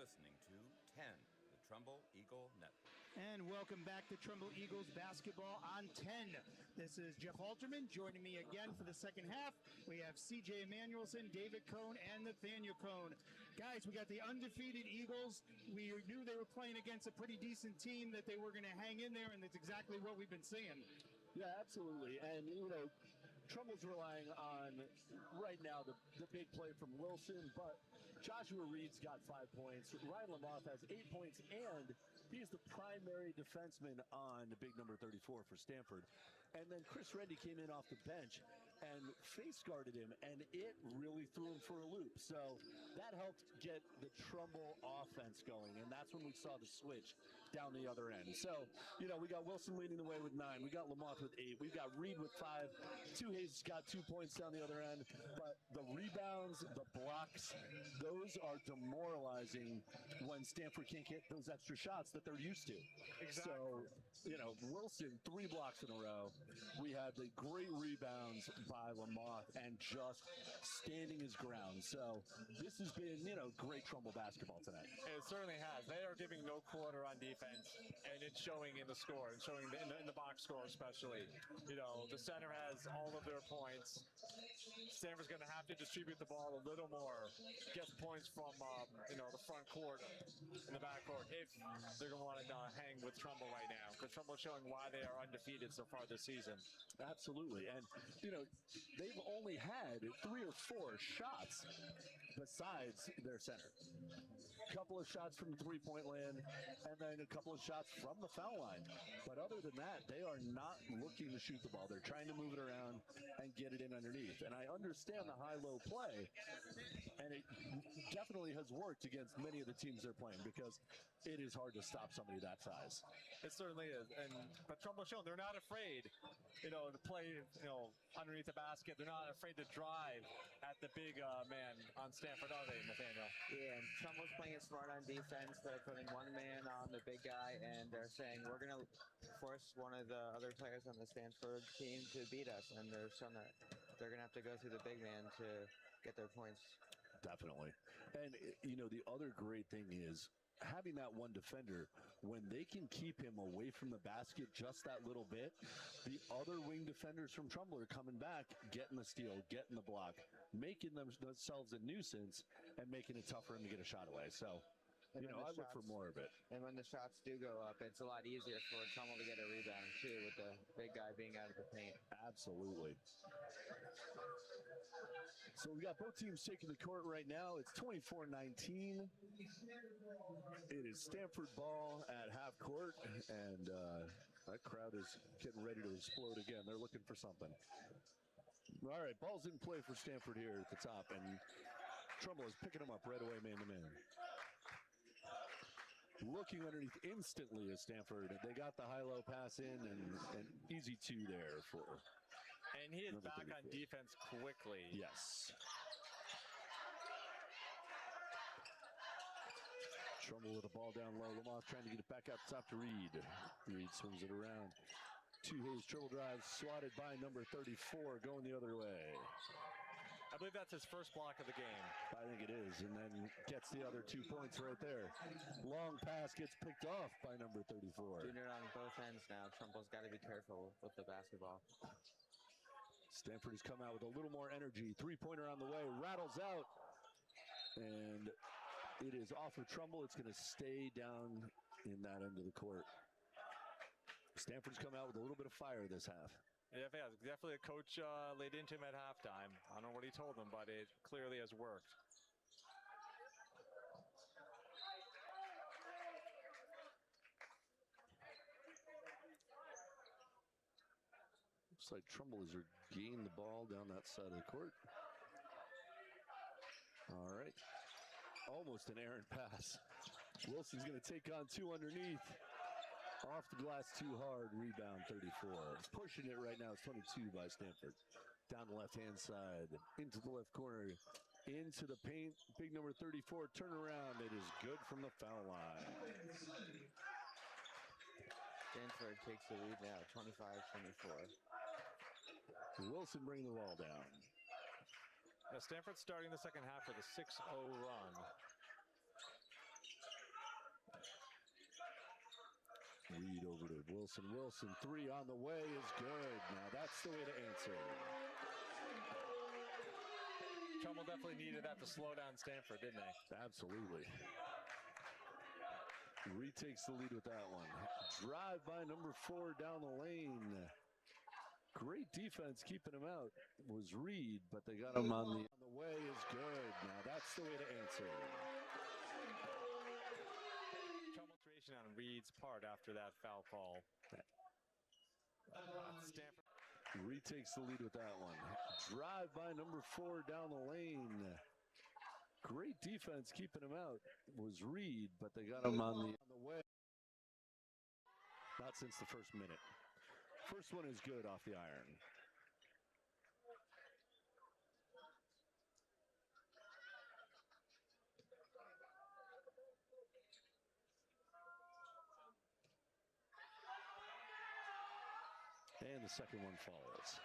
listening to 10, the Trumbull Eagle Network. And welcome back to Trumbull Eagles basketball on 10. This is Jeff Halterman joining me again for the second half. We have CJ Emanuelson, David Cohn, and Nathaniel Cohn. Guys, we got the undefeated Eagles. We knew they were playing against a pretty decent team, that they were going to hang in there, and that's exactly what we've been seeing. Yeah, absolutely. And, you know, Trumbull's relying on, right now, the big play from Wilson, but Joshua Reed's got 5 points. Ryan Lamoth has 8 points, and he's the primary defenseman on the big number 34 for Stamford. And then Chris Rendy came in off the bench and face guarded him, and it really threw him for a loop. So that helped get the Trumbull offense going, and that's when we saw the switch down the other end. So, you know, we got Wilson leading the way with 9. We got Lamoth with 8. We've got Reed with 5. Hayes got 2 points down the other end. But the rebounds, the blocks, those are demoralizing when Stamford can't get those extra shots that they're used to. Exactly. So, you know, Wilson, 3 blocks in a row. We had the great rebounds by Lamoth and just standing his ground. So this has been, you know, great Trumbull basketball tonight. It certainly has. They are giving no quarter on defense, and it's showing in the score, and showing in the box score especially. You know, the center has all of their points. Stanford's going to have to distribute the ball a little more, get points from, you know, the front court and the back court if they're going to want to hang with Trumbull right now, because Trumble's showing why they are undefeated so far this season. Absolutely. And, you know, they've only had 3 or 4 shots besides their center. A couple of shots from the three-point land, and then a couple of shots from the foul line. But other than that, they are not looking to shoot the ball. They're trying to move it around and get it in underneath. And I understand the high-low play, and it definitely has worked against many of the teams they're playing, because it is hard to stop somebody that size. It certainly is. But Trumble's shown they're not afraid, you know, to play, you know, underneath the basket. They're not afraid to drive at the big man on Stamford, are they, Nathaniel? Yeah, and Trumbull's playing it smart on defense. They're putting one man on the big guy, and they're saying, we're going to force one of the other players on the Stanford team to beat us, and they're showing that they're going to have to go through the big man to get their points. Definitely. And, you know, the other great thing is having that one defender, when they can keep him away from the basket just that little bit, the other wing defenders from Trumbull are coming back, getting the steal, getting the block, making themselves a nuisance, and making it tough for him to get a shot away. So, you know, I look for more of it. And when the shots do go up, it's a lot easier for Trumbull to get a rebound, too, with the big guy being out of the paint. Absolutely. So we got both teams taking the court right now. It's 24-19. It is Stamford ball at half court, and that crowd is getting ready to explode again. They're looking for something. All right, ball's in play for Stamford here at the top, and Trumbull is picking them up right away, man-to-man. Looking underneath instantly as Stamford. They got the high-low pass in, and an easy 2 there for. And he is back on defense quickly. Yes. Trumbull with the ball down low. Lamoth trying to get it back up top to Reed. Reed swings it around. 2 Hayes triple drive, swatted by number 34, going the other way. I believe that's his first block of the game. I think it is, and then gets the other 2 points right there. Long pass gets picked off by number 34. Doing it on both ends now. Trumbull's got to be careful with the basketball. Stanford has come out with a little more energy. 3-pointer on the way, rattles out, and it is off of Trumbull. It's going to stay down in that end of the court. Stanford's come out with a little bit of fire this half. Yeah, definitely a coach laid into him at halftime. I don't know what he told them, but it clearly has worked. Looks like Trumbull has regained the ball down that side of the court. All right. Almost an errant pass. Wilson's going to take on 2 underneath. Off the glass too hard, rebound 34. Pushing it right now, it's 22 by Stamford. Down the left-hand side, into the left corner, into the paint. Big number 34, turnaround. It is good from the foul line. Stanford takes the lead now, 25-24. Wilson bringing the ball down. Now Stanford starting the second half with a 6-0 run. Wilson, three on the way is good. Now that's the way to answer. Trumbull definitely needed that to slow down Stamford, didn't they? Absolutely. Retakes the lead with that one. Drive by number 4 down the lane. Great defense keeping him out was Reed, but they got him on the way is good. Now that's the way to answer. Trouble on Reed's part after that foul call. Stamford retakes the lead with that one. Drive by number 4 down the lane. Great defense keeping him out was Reed, but they got him on the way. Not since the first minute. First one is good off the iron. And the second one falls.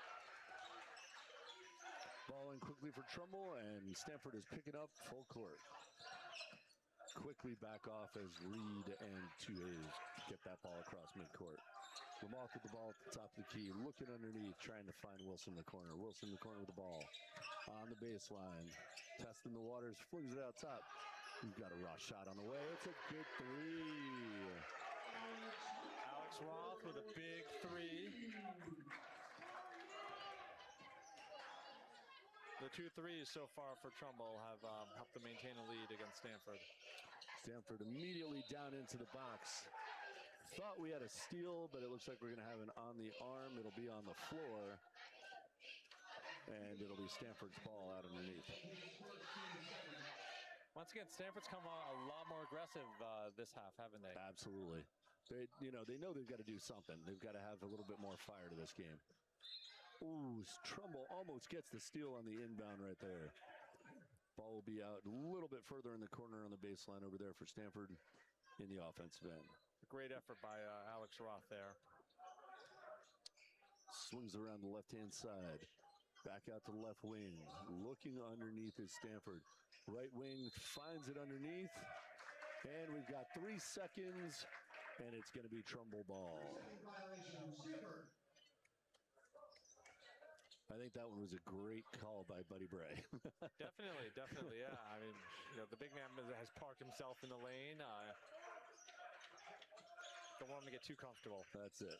Ball in quickly for Trumbull, and Stamford is picking up full court. Quickly back off as Reed and Tuhays get that ball across midcourt. Lamoth with the ball at the top of the key, looking underneath, trying to find Wilson in the corner. Wilson in the corner with the ball on the baseline. Testing the waters, flings it out top. You've got a raw shot on the way. It's a good three. Alex Roth with a big three. The 2 threes so far for Trumbull have helped to maintain a lead against Stamford. Stamford immediately down into the box. Thought we had a steal, but it looks like we're going to have an on the arm. It'll be on the floor. And it'll be Stamford's ball out underneath. Once again, Stamford's come a lot more aggressive this half, haven't they? Absolutely. They know they've got to do something. They've got to have a little bit more fire to this game. Ooh, Trumbull almost gets the steal on the inbound right there. Ball will be out a little bit further in the corner on the baseline over there for Stamford in the offensive end. A great effort by Alex Roth there. Swings around the left-hand side. Back out to the left wing. Looking underneath is Stamford. Right wing finds it underneath. And we've got 3 seconds. And it's going to be Trumbull ball. I think that one was a great call by Buddy Bray. Definitely, yeah. I mean, the big man has parked himself in the lane. Don't want him to get too comfortable. That's it.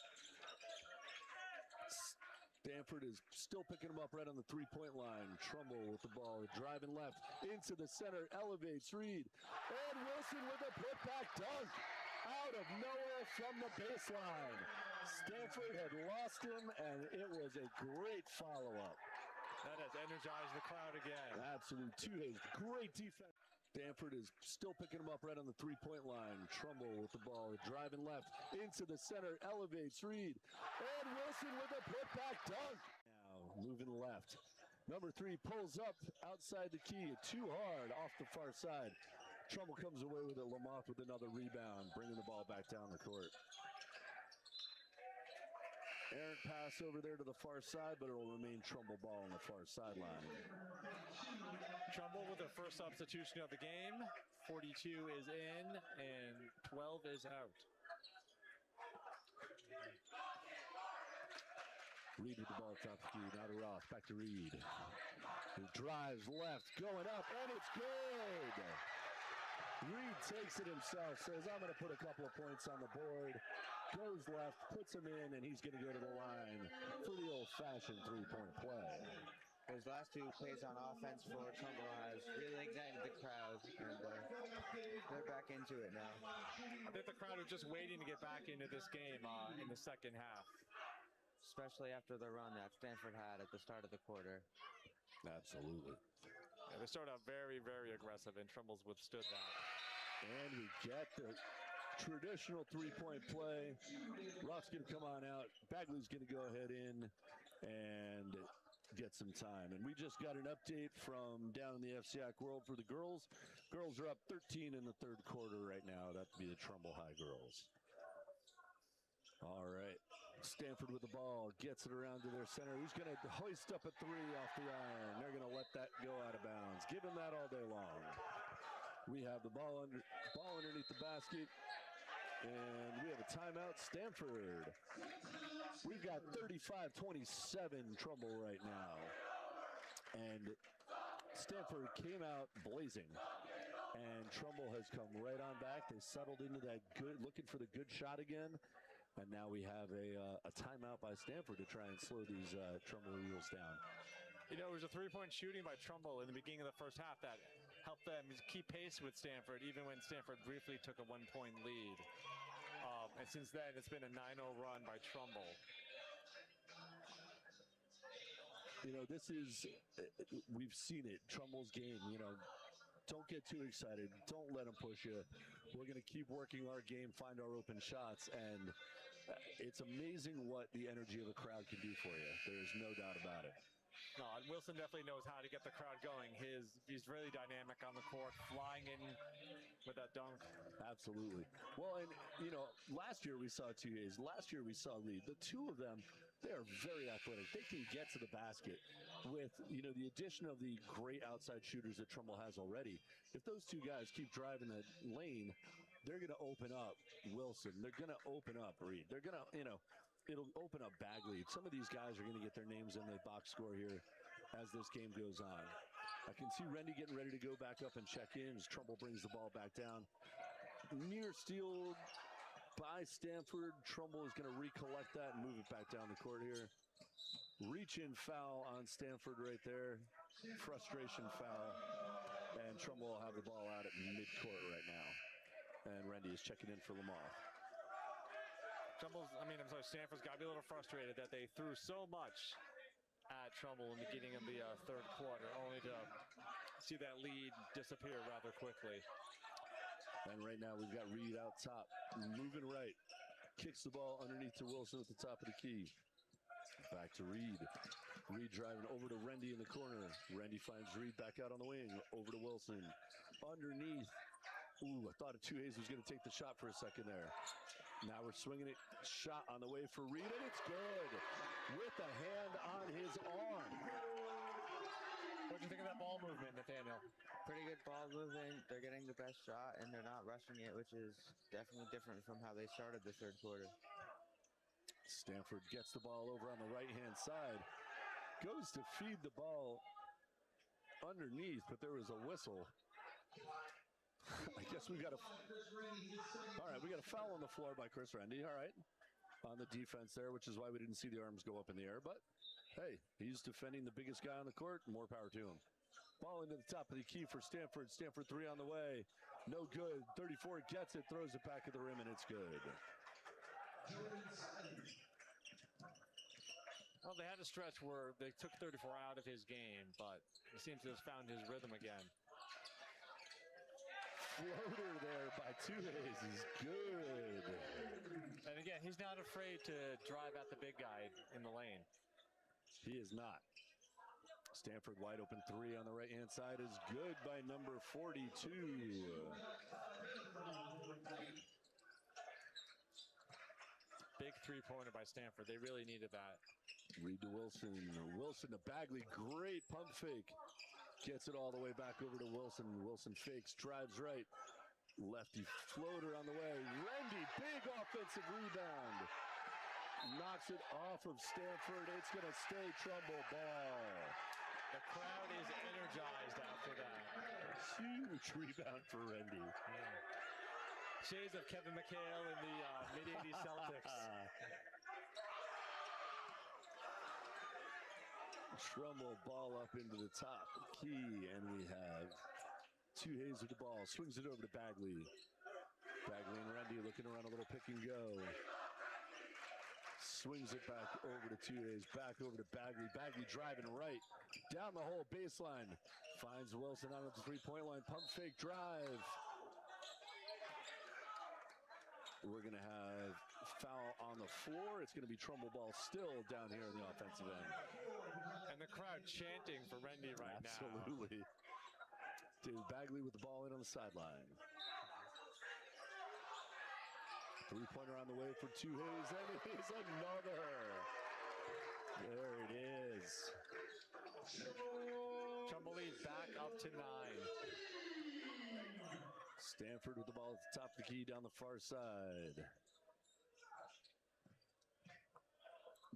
Stamford is still picking him up right on the three-point line. Trumbull with the ball, driving left into the center, elevates Reed. And Wilson with a put-back dunk out of nowhere from the baseline. Stamford had lost him, and it was a great follow-up. That has energized the crowd again. Absolute Tuhays, great defense. Stamford is still picking him up right on the three-point line. Trumbull with the ball, driving left into the center, elevates Reed. And Wilson with a put-back dunk. Now moving left. Number 3 pulls up outside the key, too hard off the far side. Trumbull comes away with it. Lamoth with another rebound, bringing the ball back down the court. Errant pass over there to the far side, but it'll remain Trumbull ball on the far sideline. Trumbull with their first substitution of the game. 42 is in and 12 is out. Reed with the ball top of the key, now to Roth, back to Reed. He drives left, going up, and it's good! Reed takes it himself, says, I'm going to put a couple of points on the board. Goes left, puts him in, and he's going to go to the line for the old-fashioned three-point play. Those last 2 plays on offense for Trumbull has really ignited the crowd, and they're back into it now. I think the crowd is just waiting to get back into this game in the second half. Especially after the run that Stamford had at the start of the quarter. Absolutely. Yeah, they started out very, very aggressive, and Trumbull's withstood that. And we get the traditional three-point play. Roth's going to come on out. Bagley's going to go ahead in and get some time. And we just got an update from down in the FCIAC world for the girls. Girls are up 13 in the third quarter right now. That would be the Trumbull High girls. All right. Stamford with the ball, gets it around to their center. Who's going to hoist up a 3 off the iron? They're going to let that go out of bounds. Give him that all day long. We have the ball underneath the basket. And we have a timeout, Stamford. We've got 35-27 Trumbull right now. And Stamford came out blazing. And Trumbull has come right on back. They settled into that good, looking for the good shot again. And now we have a timeout by Stamford to try and slow these Trumbull Eagles down. You know, it was a three-point shooting by Trumbull in the beginning of the first half that helped them keep pace with Stamford, even when Stamford briefly took a one-point lead. And since then, it's been a 9-0 run by Trumbull. You know, this is, we've seen it, Trumbull's game, you know. Don't get too excited. Don't let them push you. We're going to keep working our game, find our open shots, and it's amazing what the energy of a crowd can do for you. There's no doubt about it. No, Wilson definitely knows how to get the crowd going. He's really dynamic on the court, flying in with that dunk. Absolutely. Well, and, you know, last year we saw 2 days. Last year we saw Reed. The two of them, they are very athletic. They can get to the basket with, you know, the addition of the great outside shooters that Trumbull has already. If those two guys keep driving the lane, they're going to open up Wilson. They're going to open up Reed. They're going to, you know, it'll open up Bagley. Some of these guys are going to get their names in the box score here as this game goes on. I can see Rendy getting ready to go back up and check in as Trumbull brings the ball back down. Near steal by Stamford. Trumbull is going to recollect that and move it back down the court here. Reach-in foul on Stamford right there. Frustration foul. And Trumbull will have the ball out at mid-court right now. And Rendy is checking in for Lamar. Stanford's got to be a little frustrated that they threw so much at Trumbull in the beginning of the third quarter, only to see that lead disappear rather quickly. And right now we've got Reed out top, moving right. Kicks the ball underneath to Wilson at the top of the key. Back to Reed. Reed driving over to Rendy in the corner. Rendy finds Reed back out on the wing. Over to Wilson. Underneath. Ooh, I thought Hayes was going to take the shot for a second there. Now we're swinging it. Shot on the way for Reed, and it's good. With a hand on his arm. What do you think of that ball movement, Nathaniel? Pretty good ball movement. They're getting the best shot, and they're not rushing it, which is definitely different from how they started the third quarter. Stamford gets the ball over on the right-hand side. Goes to feed the ball underneath, but there was a whistle. I guess we got all right, we got a foul on the floor by Chris Rendy, all right, on the defense there, which is why we didn't see the arms go up in the air. But, hey, he's defending the biggest guy on the court. More power to him. Ball into the top of the key for Stamford. Stamford three on the way. No good. 34 gets it, throws it back at the rim, and it's good. Well, they had a stretch where they took 34 out of his game, but he seems to have found his rhythm again. Floater there by Hayes is good. And again, he's not afraid to drive at the big guy in the lane. He is not. Stamford wide open three on the right-hand side is good by number 42. Big three-pointer by Stamford. They really needed that. Reed to Wilson. Wilson to Bagley. Great pump fake. Gets it all the way back over to Wilson. Wilson fakes, drives right. Lefty floater on the way. Rendy, big offensive rebound. Knocks it off of Stamford. It's going to stay Trumbull ball. The crowd is energized after that. Huge rebound for Rendy. Yeah. Shades of Kevin McHale in the mid-'80s Celtics. Trumbull ball up into the top key, and we have Hayes with the ball. Swings it over to Bagley. Bagley and Rendy looking around a little pick and go. Swings it back over to Hayes. Back over to Bagley. Bagley driving right. Down the whole baseline. Finds Wilson on the three-point line. Pump fake drive. We're going to have foul on the floor. It's going to be Trumbull ball still down here in the offensive end. And the crowd chanting for Rendy right now. Absolutely. David Bagley with the ball in on the sideline. Three-pointer on the way for Hayes, and it is another. There it is. Trumbull lead back up to 9. Stamford with the ball at the top of the key down the far side.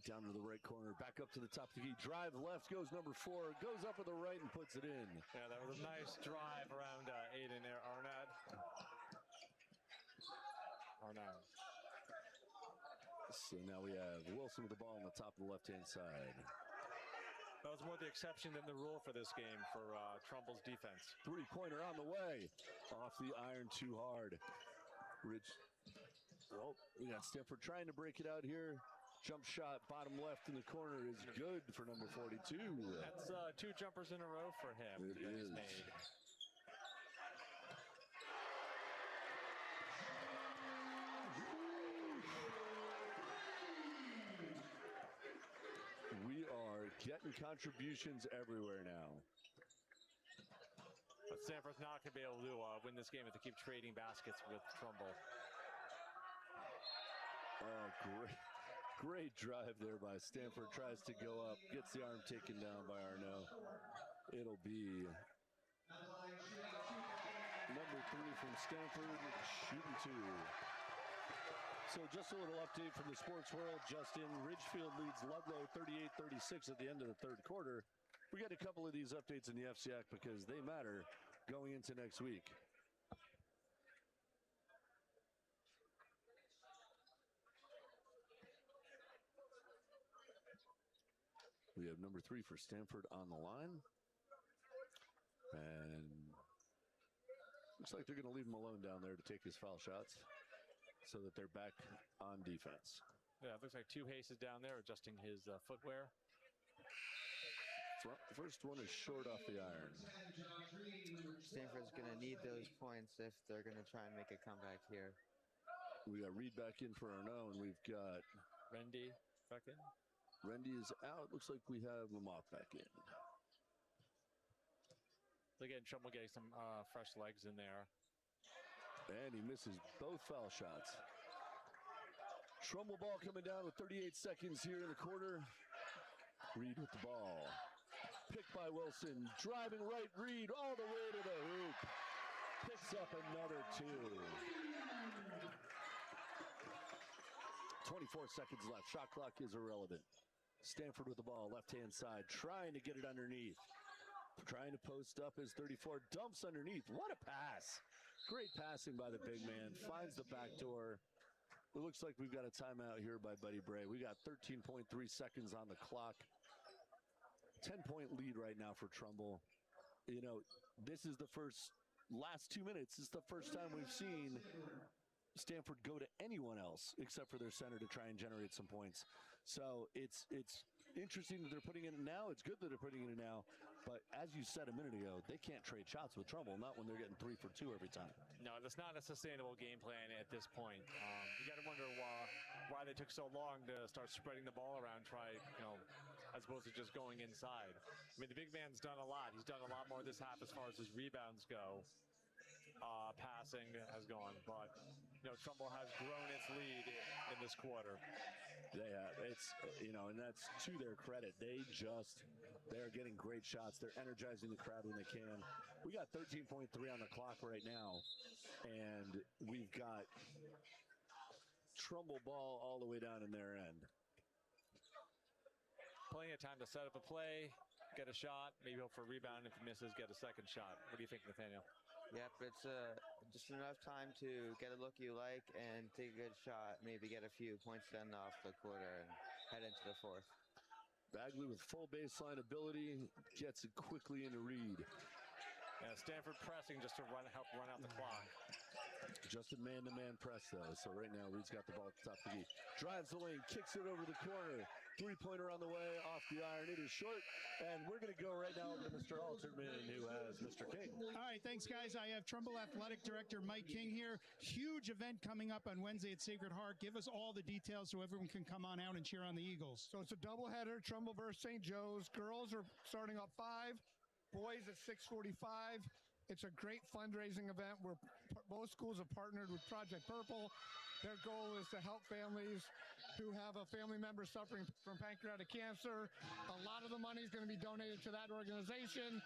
Down to the right corner, back up to the top of the key. Drive left, goes number 4, goes up with the right and puts it in. Yeah, that was a nice drive around Aiden there, Arnett. So now we have Wilson with the ball on the top of the left-hand side. That was more the exception than the rule for this game for Trumbull's defense. Three-pointer on the way. Off the iron too hard. Rich. Well, we got Stamford trying to break it out here. Jump shot, bottom left in the corner is good for number 42. That's 2 jumpers in a row for him. It is. Made. We are getting contributions everywhere now. But Stanford's not going to be able to win this game if they keep trading baskets with Trumbull. Oh, great drive there by Stamford. Tries to go up, gets the arm taken down by Arnaud. It'll be number 3 from Stanford, shooting 2. So just a little update from the sports world, Justin. Ridgefield leads Ludlow 38-36 at the end of the third quarter. We got a couple of these updates in the FCAC because they matter going into next week. We have number 3 for Stamford on the line. And looks like they're going to leave him alone down there to take his foul shots so that they're back on defense. Yeah, it looks like 2 Haces down there adjusting his footwear. First one is short off the iron. Stanford's going to need those points if they're going to try and make a comeback here. We got Reed back in for Arnaud, and we've got Rendy back in. Rendy is out. Looks like we have Lamont back in. They're getting trouble getting some fresh legs in there. And he misses both foul shots. Trumbull ball coming down with 38 seconds here in the quarter. Reed with the ball. Picked by Wilson. Driving right, Reed all the way to the hoop. Picks up another 2. 24 seconds left. Shot clock is irrelevant. Stanford with the ball, left-hand side, trying to get it underneath. Trying to post up as 34, dumps underneath. What a pass. Great passing by the big man. Finds the back door. It looks like we've got a timeout here by Buddy Bray. We got 13.3 seconds on the clock. 10-point lead right now for Trumbull. You know, this is the last 2 minutes. This is the first time we've seen Stanford go to anyone else except for their center to try and generate some points. So it's interesting that they're putting it in now. It's good that they're putting it in now. But as you said a minute ago, they can't trade shots with Trumbull, not when they're getting 3 for 2 every time. No, that's not a sustainable game plan at this point. You got to wonder why they took so long to start spreading the ball around, as opposed to just going inside. I mean, the big man's done a lot. He's done a lot more this half as far as his rebounds go. Passing has gone, but Trumbull has grown its lead in this quarter. They have. It's, and that's to their credit. They're getting great shots. They're energizing the crowd when they can. We got 13.3 on the clock right now, and we've got Trumbull ball all the way down in their end. Plenty of time to set up a play, get a shot, maybe hope for a rebound. If he misses, get a second shot. What do you think, Nathaniel? Yep, it's just enough time to get a look you like and take a good shot, maybe get a few points then off the quarter and head into the fourth. Bagley with full baseline ability gets it quickly into Reed. Yeah, Stanford pressing just to help run out the clock. Just a man-to-man press, though. So right now, Reed's got the ball at the top of the key. Drives the lane, kicks it over the corner. Three-pointer on the way, off the iron. It is short, and we're going to go right now to Mr. Alterman, who has Mr. King. All right, thanks, guys. I have Trumbull Athletic Director Mike King here. Huge event coming up on Wednesday at Sacred Heart. Give us all the details so everyone can come on out and cheer on the Eagles. So it's a doubleheader, Trumbull versus St. Joe's. Girls are starting at 5, boys at 6:45. It's a great fundraising event where both schools have partnered with Project Purple. Their goal is to help families who have a family member suffering from pancreatic cancer. A lot of the money is going to be donated to that organization.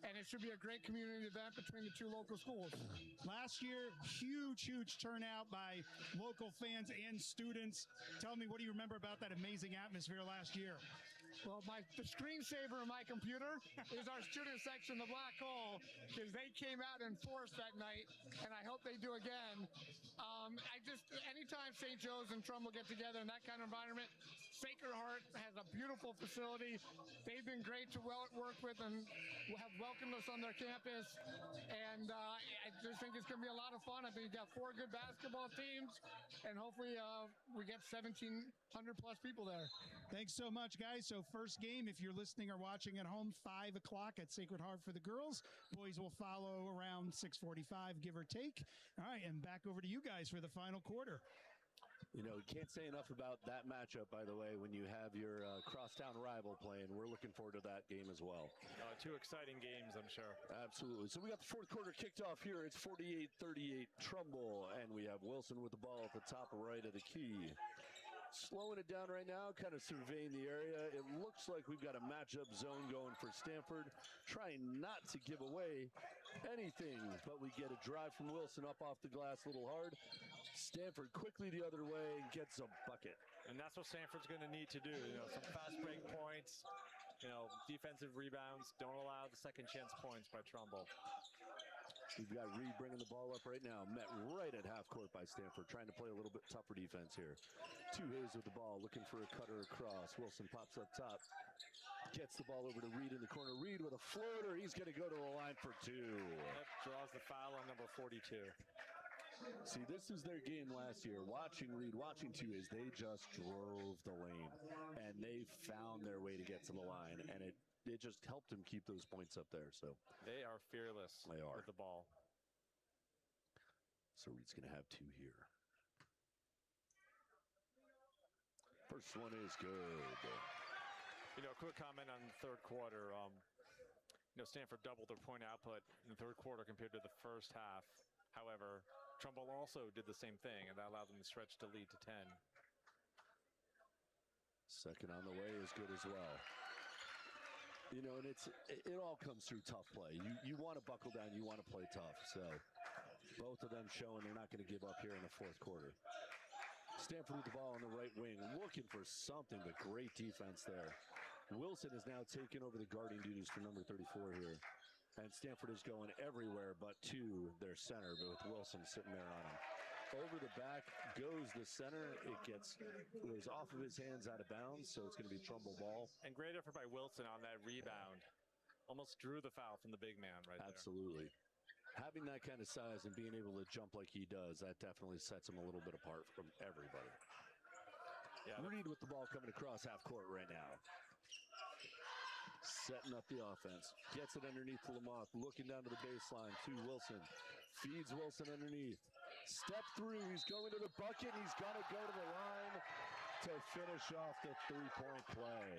and it should be a great community event between the two local schools. Last year, huge turnout by local fans and students. Tell me, what do you remember about that amazing atmosphere last year? Well, the screensaver in my computer is our student section, the Black Hole, because they came out in force that night, and I hope they do again. Anytime St. Joe's and Trumbull get together in that kind of environment, Sacred Heart has a beautiful facility. They've been great to work with and have welcomed us on their campus, and I just think it's going to be a lot of fun. I think you've got 4 good basketball teams, and hopefully we get 1,700 plus people there. Thanks so much, guys. So first game, if you're listening or watching at home, 5 o'clock at Sacred Heart for the girls. Boys will follow around 6:45, give or take. All right, and back over to you guys for the final quarter. You know, can't say enough about that matchup, by the way, when you have your crosstown rival playing. We're looking forward to that game as well. 2 exciting games, I'm sure. Absolutely. So we got the fourth quarter kicked off here. It's 48-38 Trumbull, and we have Wilson with the ball at the top right of the key. Slowing it down right now, kind of surveying the area. It looks like we've got a matchup zone going for Stamford, trying not to give away anything, but we get a drive from Wilson up off the glass a little hard. Stamford quickly the other way and gets a bucket. And that's what Stanford's going to need to do. You know, some fast break points, you know, defensive rebounds. Don't allow the second chance points by Trumbull. We've got Reed bringing the ball up right now. Met right at half court by Stamford, trying to play a little bit tougher defense here. Two Hayes with the ball, looking for a cutter across. Wilson pops up top. Gets the ball over to Reed in the corner. Reed with a floater. He's going to go to the line for 2. That draws the foul on number 42. See, this is their game last year. Watching Reed, watching two Hayes, they just drove the lane. And they found their way to get to the line. And it just helped him keep those points up there. So they are fearless with the ball. So Reed's going to have 2 here. First one is good. You know, quick comment on the third quarter. You know, Stamford doubled their point output in the third quarter compared to the first half. However, Trumbull also did the same thing, and that allowed them to stretch the lead to 10. Second on the way is good as well. You know, and it all comes through tough play. You want to buckle down. You want to play tough. So both of them showing they're not going to give up here in the fourth quarter. Stamford with the ball on the right wing, looking for something, but great defense there. Wilson is now taking over the guarding duties for number 34 here. And Stamford is going everywhere but to their center, but with Wilson sitting there on him. Over the back goes the center. It goes off of his hands out of bounds, so it's going to be Trumbull ball. And great effort by Wilson on that rebound. Almost drew the foul from the big man right there. Absolutely. Having that kind of size and being able to jump like he does, that definitely sets him a little bit apart from everybody. Yeah, Reed with the ball coming across half court right now. Setting up the offense. Gets it underneath to Lamoth. Looking down to the baseline to Wilson. Feeds Wilson underneath. Step through. He's going to the bucket. He's got to go to the line to finish off the three-point play.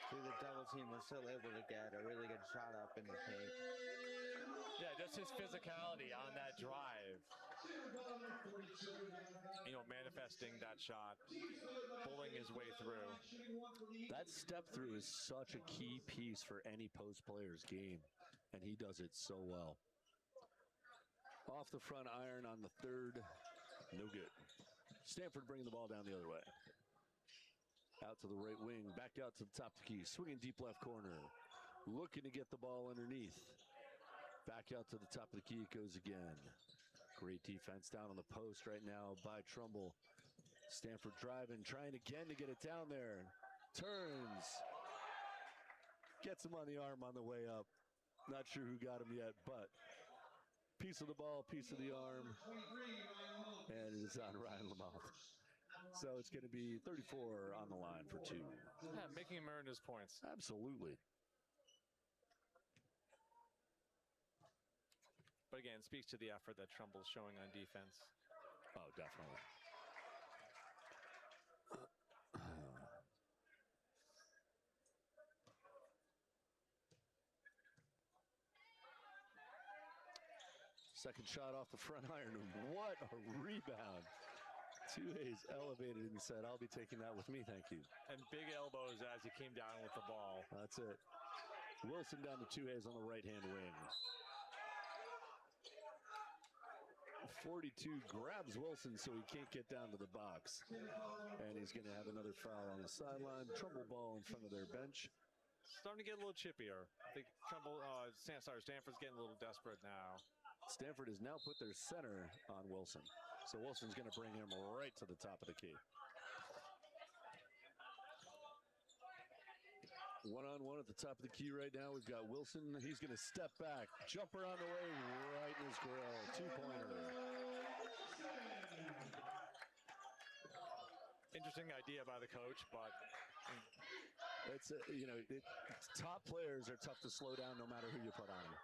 See, the double team was still able to get a really good shot up in the paint. Yeah, just his physicality on that drive. You know, manifesting that shot, pulling his way through. That step through is such a key piece for any post player's game, and he does it so well. Off the front iron on the third, no good. Stamford bringing the ball down the other way. Out to the right wing, back out to the top of the key, swinging deep left corner, looking to get the ball underneath. Back out to the top of the key it goes again. Great defense down on the post right now by Trumbull. Stamford driving, trying again to get it down there. Turns. Gets him on the arm on the way up. Not sure who got him yet, but piece of the ball, piece of the arm. And it's on Ryan Lamont. So it's going to be 34 on the line for 2. Yeah, making him earn his points. Absolutely. But again, speaks to the effort that Trumbull's showing on defense. Oh, definitely. Second shot off the front iron. What a rebound. Two Hayes elevated and said, I'll be taking that with me, thank you. And big elbows as he came down with the ball. That's it. Wilson down to 2A's on the right-hand wing. 42 grabs Wilson so he can't get down to the box. And he's going to have another foul on the sideline. Trumbull ball in front of their bench. Starting to get a little chippier. I think Stanford's getting a little desperate now. Stanford has now put their center on Wilson. So Wilson's going to bring him right to the top of the key. One-on-one at the top of the key right now. We've got Wilson. He's going to step back. Jumper on the way, right in his grill. Two-pointer. Interesting idea by the coach, but it's top players are tough to slow down no matter who you put on them.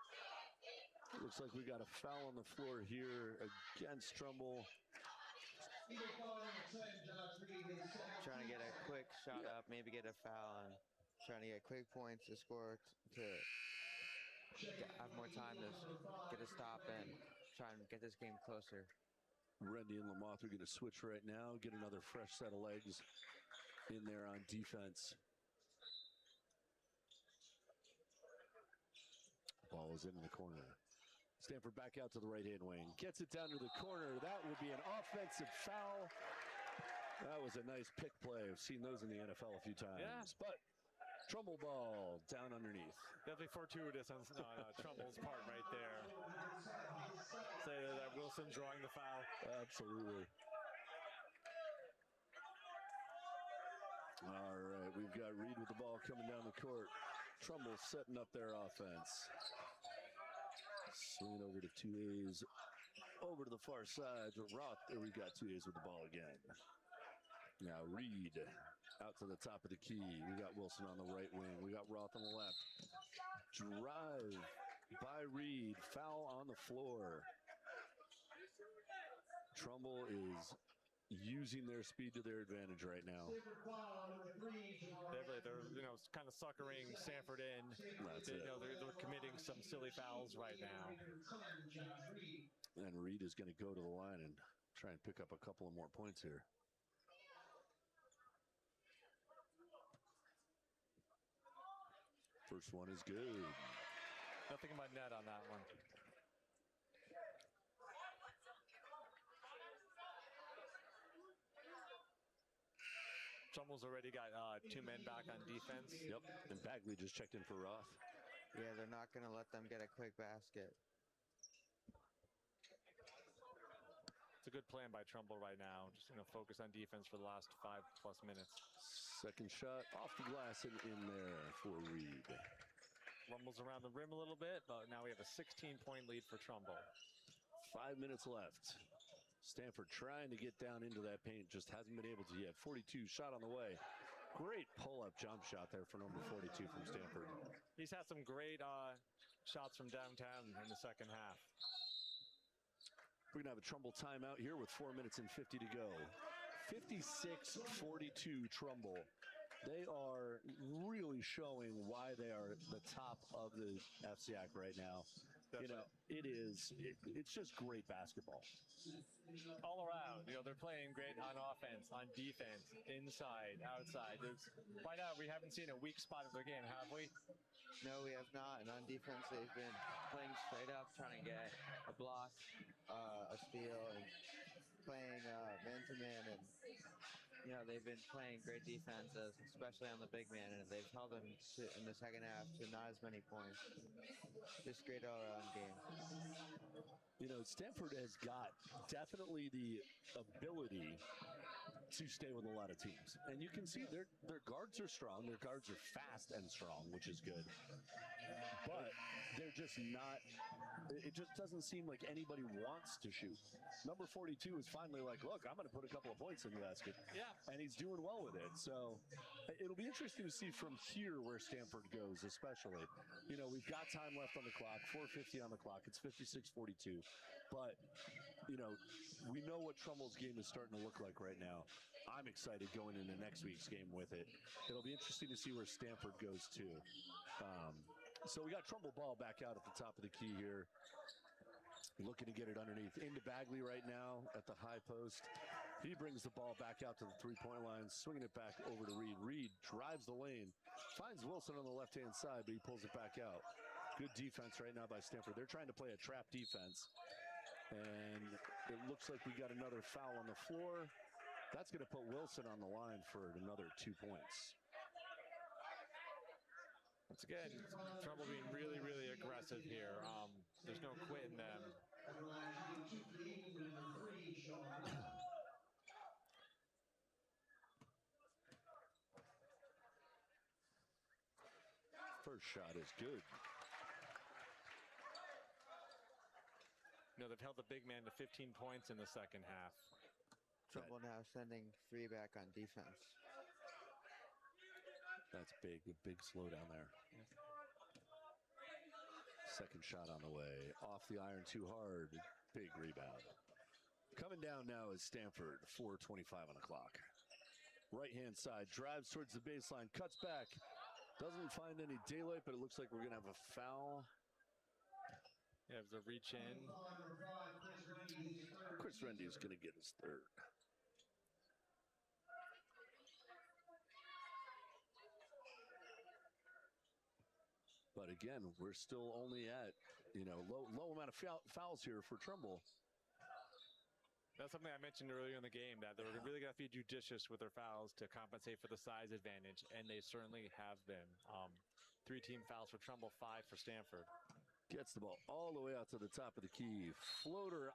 Looks like we got a foul on the floor here against Trumbull. Trying to get a quick shot up, maybe get a foul, and trying to get quick points to score to have more time to get a stop and try and get this game closer. Rendy and Lamoth are going to switch right now, get another fresh set of legs in there on defense. Ball is in the corner. Stanford back out to the right-hand wing. Gets it down to the corner. That would be an offensive foul. That was a nice pick play. I've seen those in the NFL a few times. Yeah. But Trumbull ball down underneath. Definitely fortuitous on Trumbull's part right there. Say that Wilson drawing the foul. Absolutely. All right, we've got Reed with the ball coming down the court. Trumbull setting up their offense. Swinging over to 2A's. Over to the far side to Roth. There we've got 2A's with the ball again. Now Reed out to the top of the key. We got Wilson on the right wing. We got Roth on the left. Drive by Reed. Foul on the floor. Trumbull is using their speed to their advantage right now. They're kind of suckering Stanford in. That's it. They're committing some silly fouls right now. And Reed is going to go to the line and try and pick up a couple of more points here. First one is good. Nothing in my net on that one. Trumbull's already got 2 men back on defense. Yep, and Bagley just checked in for Roth. Yeah, they're not going to let them get a quick basket. It's a good plan by Trumbull right now. Just focus on defense for the last 5+ minutes. Second shot off the glass and in there for Reed. Rumbles around the rim a little bit, but now we have a 16-point lead for Trumbull. 5 minutes left. Stanford trying to get down into that paint, just hasn't been able to yet. 42 shot on the way. Great pull-up jump shot there for number 42 from Stanford. He's had some great shots from downtown in the second half. We're going to have a Trumbull timeout here with 4 minutes and 50 to go. 56-42 Trumbull. They are really showing why they are the top of the FCIAC right now. It's just great basketball. All around, they're playing great on offense, on defense, inside, outside. By now, we haven't seen a weak spot of their game, have we? No, we have not. And on defense, they've been playing straight up, trying to get a block, a steal, and playing man-to-man. And, they've been playing great defense, especially on the big man, and they've held them in the second half to not as many points. Just great all-around game. Stanford has got definitely the ability to stay with a lot of teams. And you can see their guards are strong. Their guards are fast and strong, which is good. But they're just not, it just doesn't seem like anybody wants to shoot. Number 42 is finally like, look, I'm going to put a couple of points in the basket. Yeah. And he's doing well with it. So it'll be interesting to see from here where Stanford goes, especially. We've got time left on the clock, 4:50 on the clock. It's 56-42. But, we know what Trumbull's game is starting to look like right now. I'm excited going into next week's game with it. It'll be interesting to see where Stanford goes too. So we got Trumbull ball back out at the top of the key here. Looking to get it underneath. Into Bagley right now at the high post. He brings the ball back out to the three-point line, swinging it back over to Reed. Reed drives the lane, finds Wilson on the left-hand side, but he pulls it back out. Good defense right now by Stamford. They're trying to play a trap defense. And it looks like we got another foul on the floor. That's going to put Wilson on the line for another 2 points. Once again, Trumbull being really, really aggressive here. There's no quitting them. First shot is good. You know, they've held the big man to 15 points in the second half. Trumbull now sending 3 back on defense. That's big, a big slowdown there. Second shot on the way. Off the iron too hard. Big rebound. Coming down now is Stamford, 4:25 on the clock. Right-hand side, drives towards the baseline, cuts back. Doesn't find any daylight, but it looks like we're going to have a foul. Yeah, there's a reach in. Chris Rendy is going to get his third. But again, we're still only at, low amount of fouls here for Trumbull. That's something I mentioned earlier in the game, that they're really going to be judicious with their fouls to compensate for the size advantage, and they certainly have been. 3 team fouls for Trumbull, 5 for Stamford. Gets the ball all the way out to the top of the key. Floater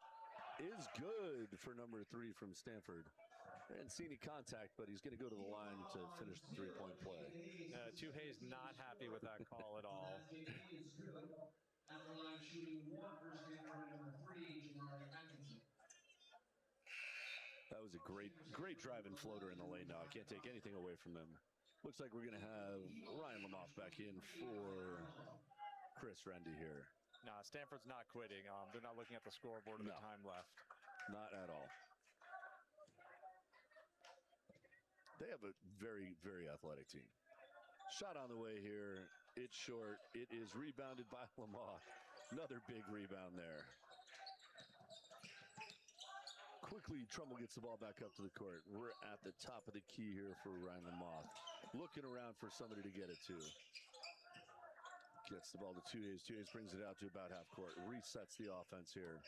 is good for number 3 from Stamford. I didn't see any contact, but he's going to go to the line to finish the 3-point play. Tuhay's not happy with that call at all. That was a great driving floater in the lane now. I can't take anything away from them. Looks like we're going to have Ryan Lamoth back in for Chris Rendy here. No, Stanford's not quitting. They're not looking at the scoreboard of the time left. Not at all. They have a very, very athletic team. Shot on the way here. It's short. It is rebounded by Lamoth. Another big rebound there. Quickly, Trumbull gets the ball back up to the court. We're at the top of the key here for Ryan Lamoth. Looking around for somebody to get it to. Gets the ball to Tuhay's. Tuhay's brings it out to about half court. Resets the offense here.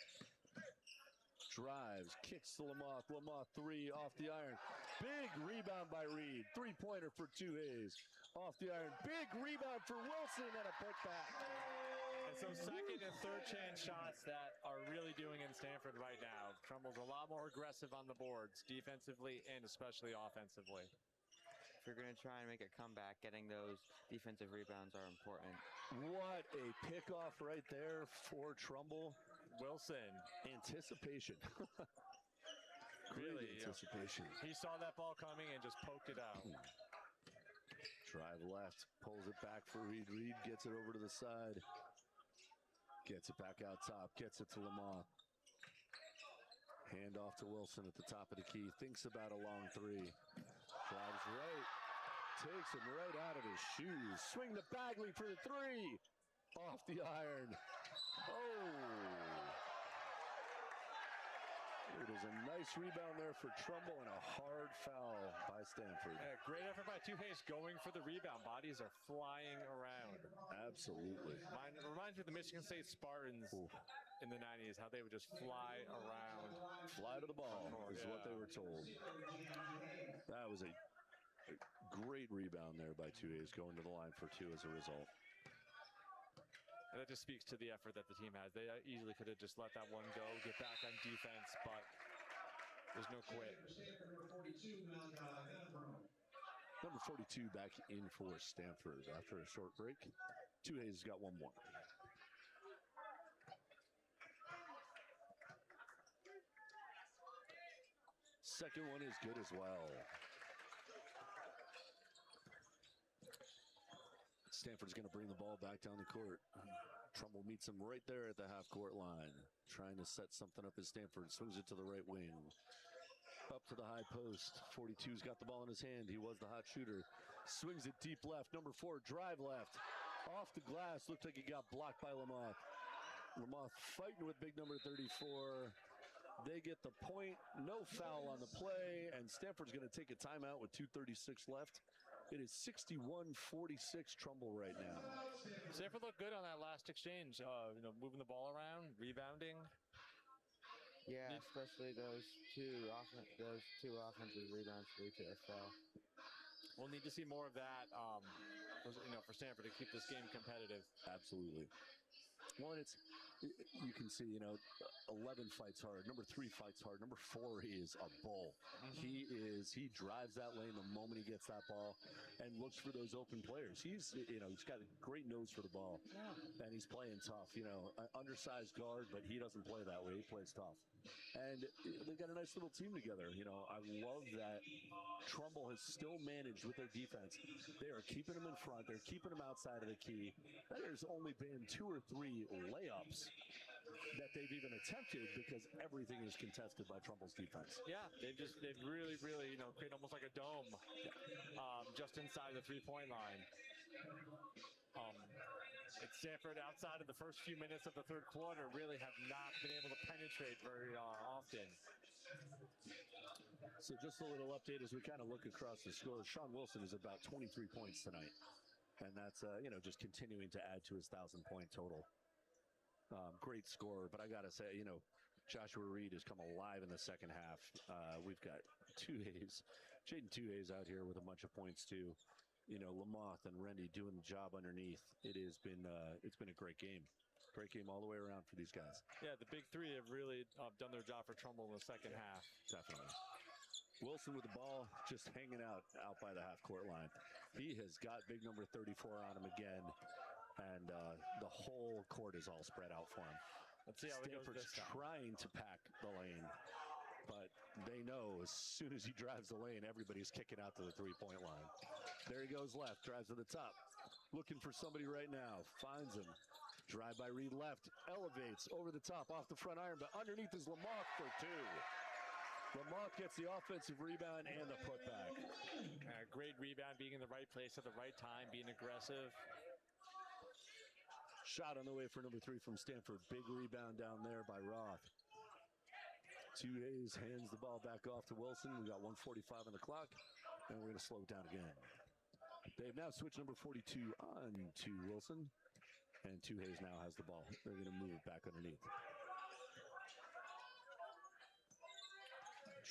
Drives, kicks to Lamoth. Lamoth 3 off the iron. Big rebound by Reed. 3-pointer for Tuhay's. Off the iron. Big rebound for Wilson and a putback. And so second and third chance shots that are really doing in Stamford right now. Trumbull's a lot more aggressive on the boards, defensively and especially offensively. If you're going to try and make a comeback, getting those defensive rebounds are important. What a pickoff right there for Trumbull. Wilson. Anticipation. Really, anticipation. He saw that ball coming and just poked it out. Drive left, pulls it back for Reed. Reed gets it over to the side. Gets it back out top, gets it to Lamoth. Hand off to Wilson at the top of the key. Thinks about a long 3. Drives right. Takes him right out of his shoes. Swing to Bagley for the 3. Off the iron. Oh. It is a nice rebound there for Trumbull and a hard foul by Stamford. Yeah, great effort by Tuhay's going for the rebound. Bodies are flying around. Absolutely. Reminds me of the Michigan State Spartans in the 90s, how they would just fly around. Fly to the ball is what they were told. That was a great rebound there by Tuhay's, going to the line for 2 as a result. And that just speaks to the effort that the team has. They easily could have just let that one go, get back on defense, but there's no quit. Number 42 back in for Stamford after a short break. Tuhay's got one more. Second one is good as well. Stanford's going to bring the ball back down the court. Trumbull meets him right there at the half-court line, trying to set something up as Stanford swings it to the right wing. Up to the high post. 42's got the ball in his hand. He was the hot shooter. Swings it deep left. Number 4, drive left. Off the glass. Looked like he got blocked by Lamoth. Lamoth fighting with big number 34. They get the point, no foul on the play, and Stanford's going to take a timeout with 2:36 left. It is 61-46 Trumbull right now. Stanford looked good on that last exchange, moving the ball around, rebounding. Yeah, especially those two offensive rebounds lead to a foul. We'll need to see more of that, for Stanford to keep this game competitive. Absolutely. Well, you can see, 11 fights hard. Number 3 fights hard. Number 4 is a bull. He drives that lane the moment he gets that ball and looks for those open players. He's got a great nose for the ball, and he's playing tough. An undersized guard, but he doesn't play that way. He plays tough. And they've got a nice little team together. I love that Trumbull has still managed with their defense. They are keeping them in front. They're keeping them outside of the key. There's only been 2 or 3 layups that they've even attempted because everything is contested by Trumbull's defense. Yeah, they've really, created almost like a dome just inside the three-point line. It's Stanford outside of the first few minutes of the third quarter really have not been able to penetrate very often. So just a little update as we kind of look across the score. Sean Wilson is about 23 points tonight. And that's, just continuing to add to his 1,000-point total. Great scorer, but I got to say, Joshua Reed has come alive in the second half. We've got Jaden Two-Hayes out here with a bunch of points too. Lamoth and Rendy doing the job underneath. It's been a great game. Great game all the way around for these guys. Yeah, the big three have really done their job for Trumbull in the second half. Definitely. Wilson with the ball just hanging out by the half-court line. He has got big number 34 on him again, and the whole court is all spread out for him. Let's see how it goes this time. Trying to pack the lane, but they know as soon as he drives the lane, everybody's kicking out to the three-point line. There he goes left, drives to the top. Looking for somebody right now, finds him. Drive by Reed left, elevates over the top, off the front iron, but underneath is Lamoth for 2. Lamoth gets the offensive rebound and the putback. Great rebound, being in the right place at the right time, being aggressive. Shot on the way for number 3 from Stanford. Big rebound down there by Roth. Two-Hayes hands the ball back off to Wilson. We got 1:45 on the clock, and we're going to slow it down again. They've now switched number 42 on to Wilson, and Two-Hayes now has the ball. They're going to move back underneath.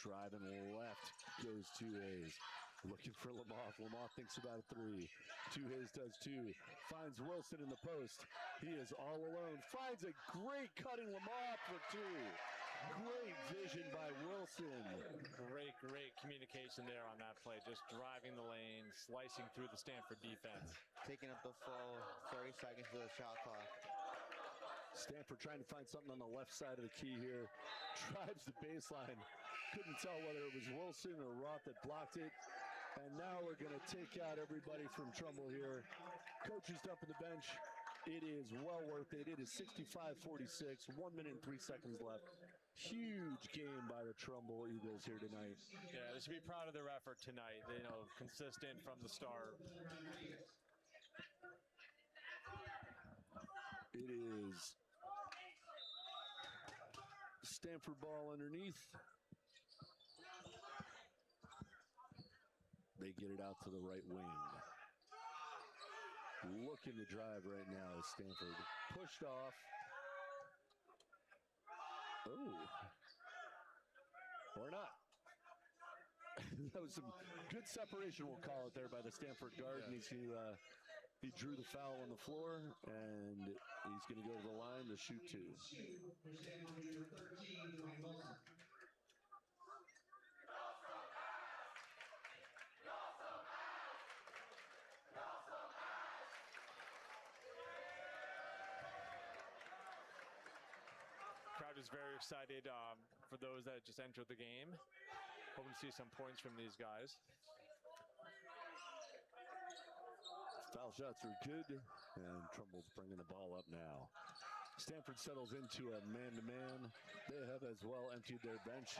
Driving left goes Two-Hayes. Looking for Lamoth. Lamoth thinks about a 3. Two-Hayes does 2. Finds Wilson in the post. He is all alone. Finds a great cutting Lamoth for 2. Great vision by Wilson. Great communication there on that play. Just driving the lane, slicing through the Stanford defense. Taking up the full 30 seconds of the shot clock. Stanford trying to find something on the left side of the key here. Drives the baseline. Couldn't tell whether it was Wilson or Roth that blocked it. And now we're going to take out everybody from Trumbull here. Coach is up on the bench. It is well worth it. It is 65-46, 1 minute and 3 seconds left. Huge game by the Trumbull Eagles here tonight. Yeah, they should be proud of their effort tonight. They, consistent from the start. It is Stanford ball underneath. They get it out to the right wing. Looking to drive right now is Stanford. Pushed off. Oh. Or not. That was some good separation, we'll call it there, by the Stanford guard. And he drew the foul on the floor, and he's going to go to the line to shoot 2. Crowd is very excited for those that just entered the game. Hoping to see some points from these guys. Foul shots are good, and Trumbull's bringing the ball up now. Stanford settles into a man-to-man. They have as well emptied their bench.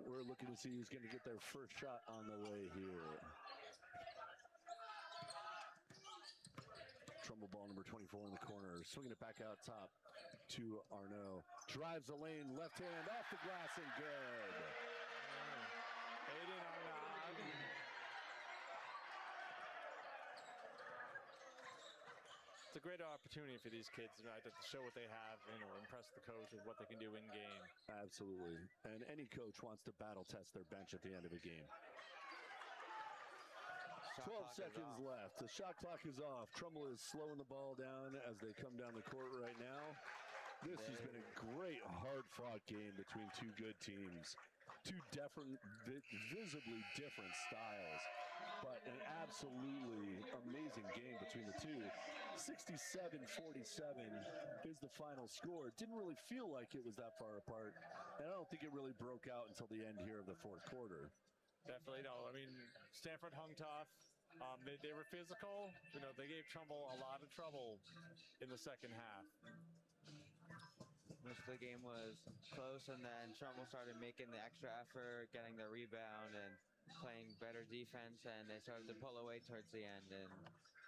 We're looking to see who's going to get their first shot on the way here. Trumbull ball number 24 in the corner, swinging it back out top. to Arnaud. Drives the lane, left hand off the glass and good. Aiden Arnaud. It's a great opportunity for these kids tonight to show what they have and impress the coach with what they can do in game. Absolutely. And any coach wants to battle test their bench at the end of a game. 12 seconds left. The shot clock is off. Trumbull is slowing the ball down as they come down the court right now. This has been a great, hard-fought game between two good teams. Two visibly different styles, but an absolutely amazing game between the two. 67-47 is the final score. It didn't really feel like it was that far apart, and I don't think it really broke out until the end here of the fourth quarter. Definitely no. I mean, Stamford hung tough. They were physical. You know, they gave Trumbull a lot of trouble in the second half. Most of the game was close, and then Trumbull started making the extra effort, getting the rebound, and playing better defense, and they started to pull away towards the end, and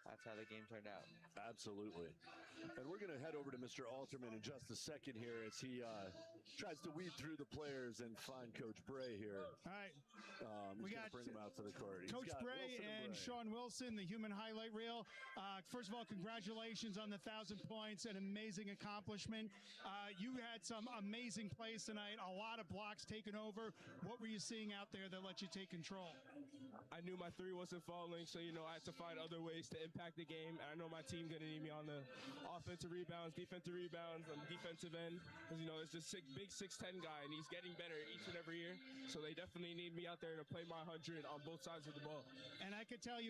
that's how the game turned out. Absolutely. And we're going to head over to Mr. Alterman in just a second here as he tries to weed through the players and find Coach Bray here. All right. We got to bring him out to the court. Coach Bray and Sean Wilson, the human highlight reel. First of all, congratulations on the 1,000 points, an amazing accomplishment. You had some amazing plays tonight, a lot of blocks taken over. What were you seeing out there that let you take control? I knew my three wasn't falling, so, I had to find other ways to impact the game. And I know my team going to need me on the offensive rebounds, on the defensive end. Because, it's just big 6'10" guy, and he's getting better each and every year. So they definitely need me out there to play my 100 on both sides of the ball. And I could tell you,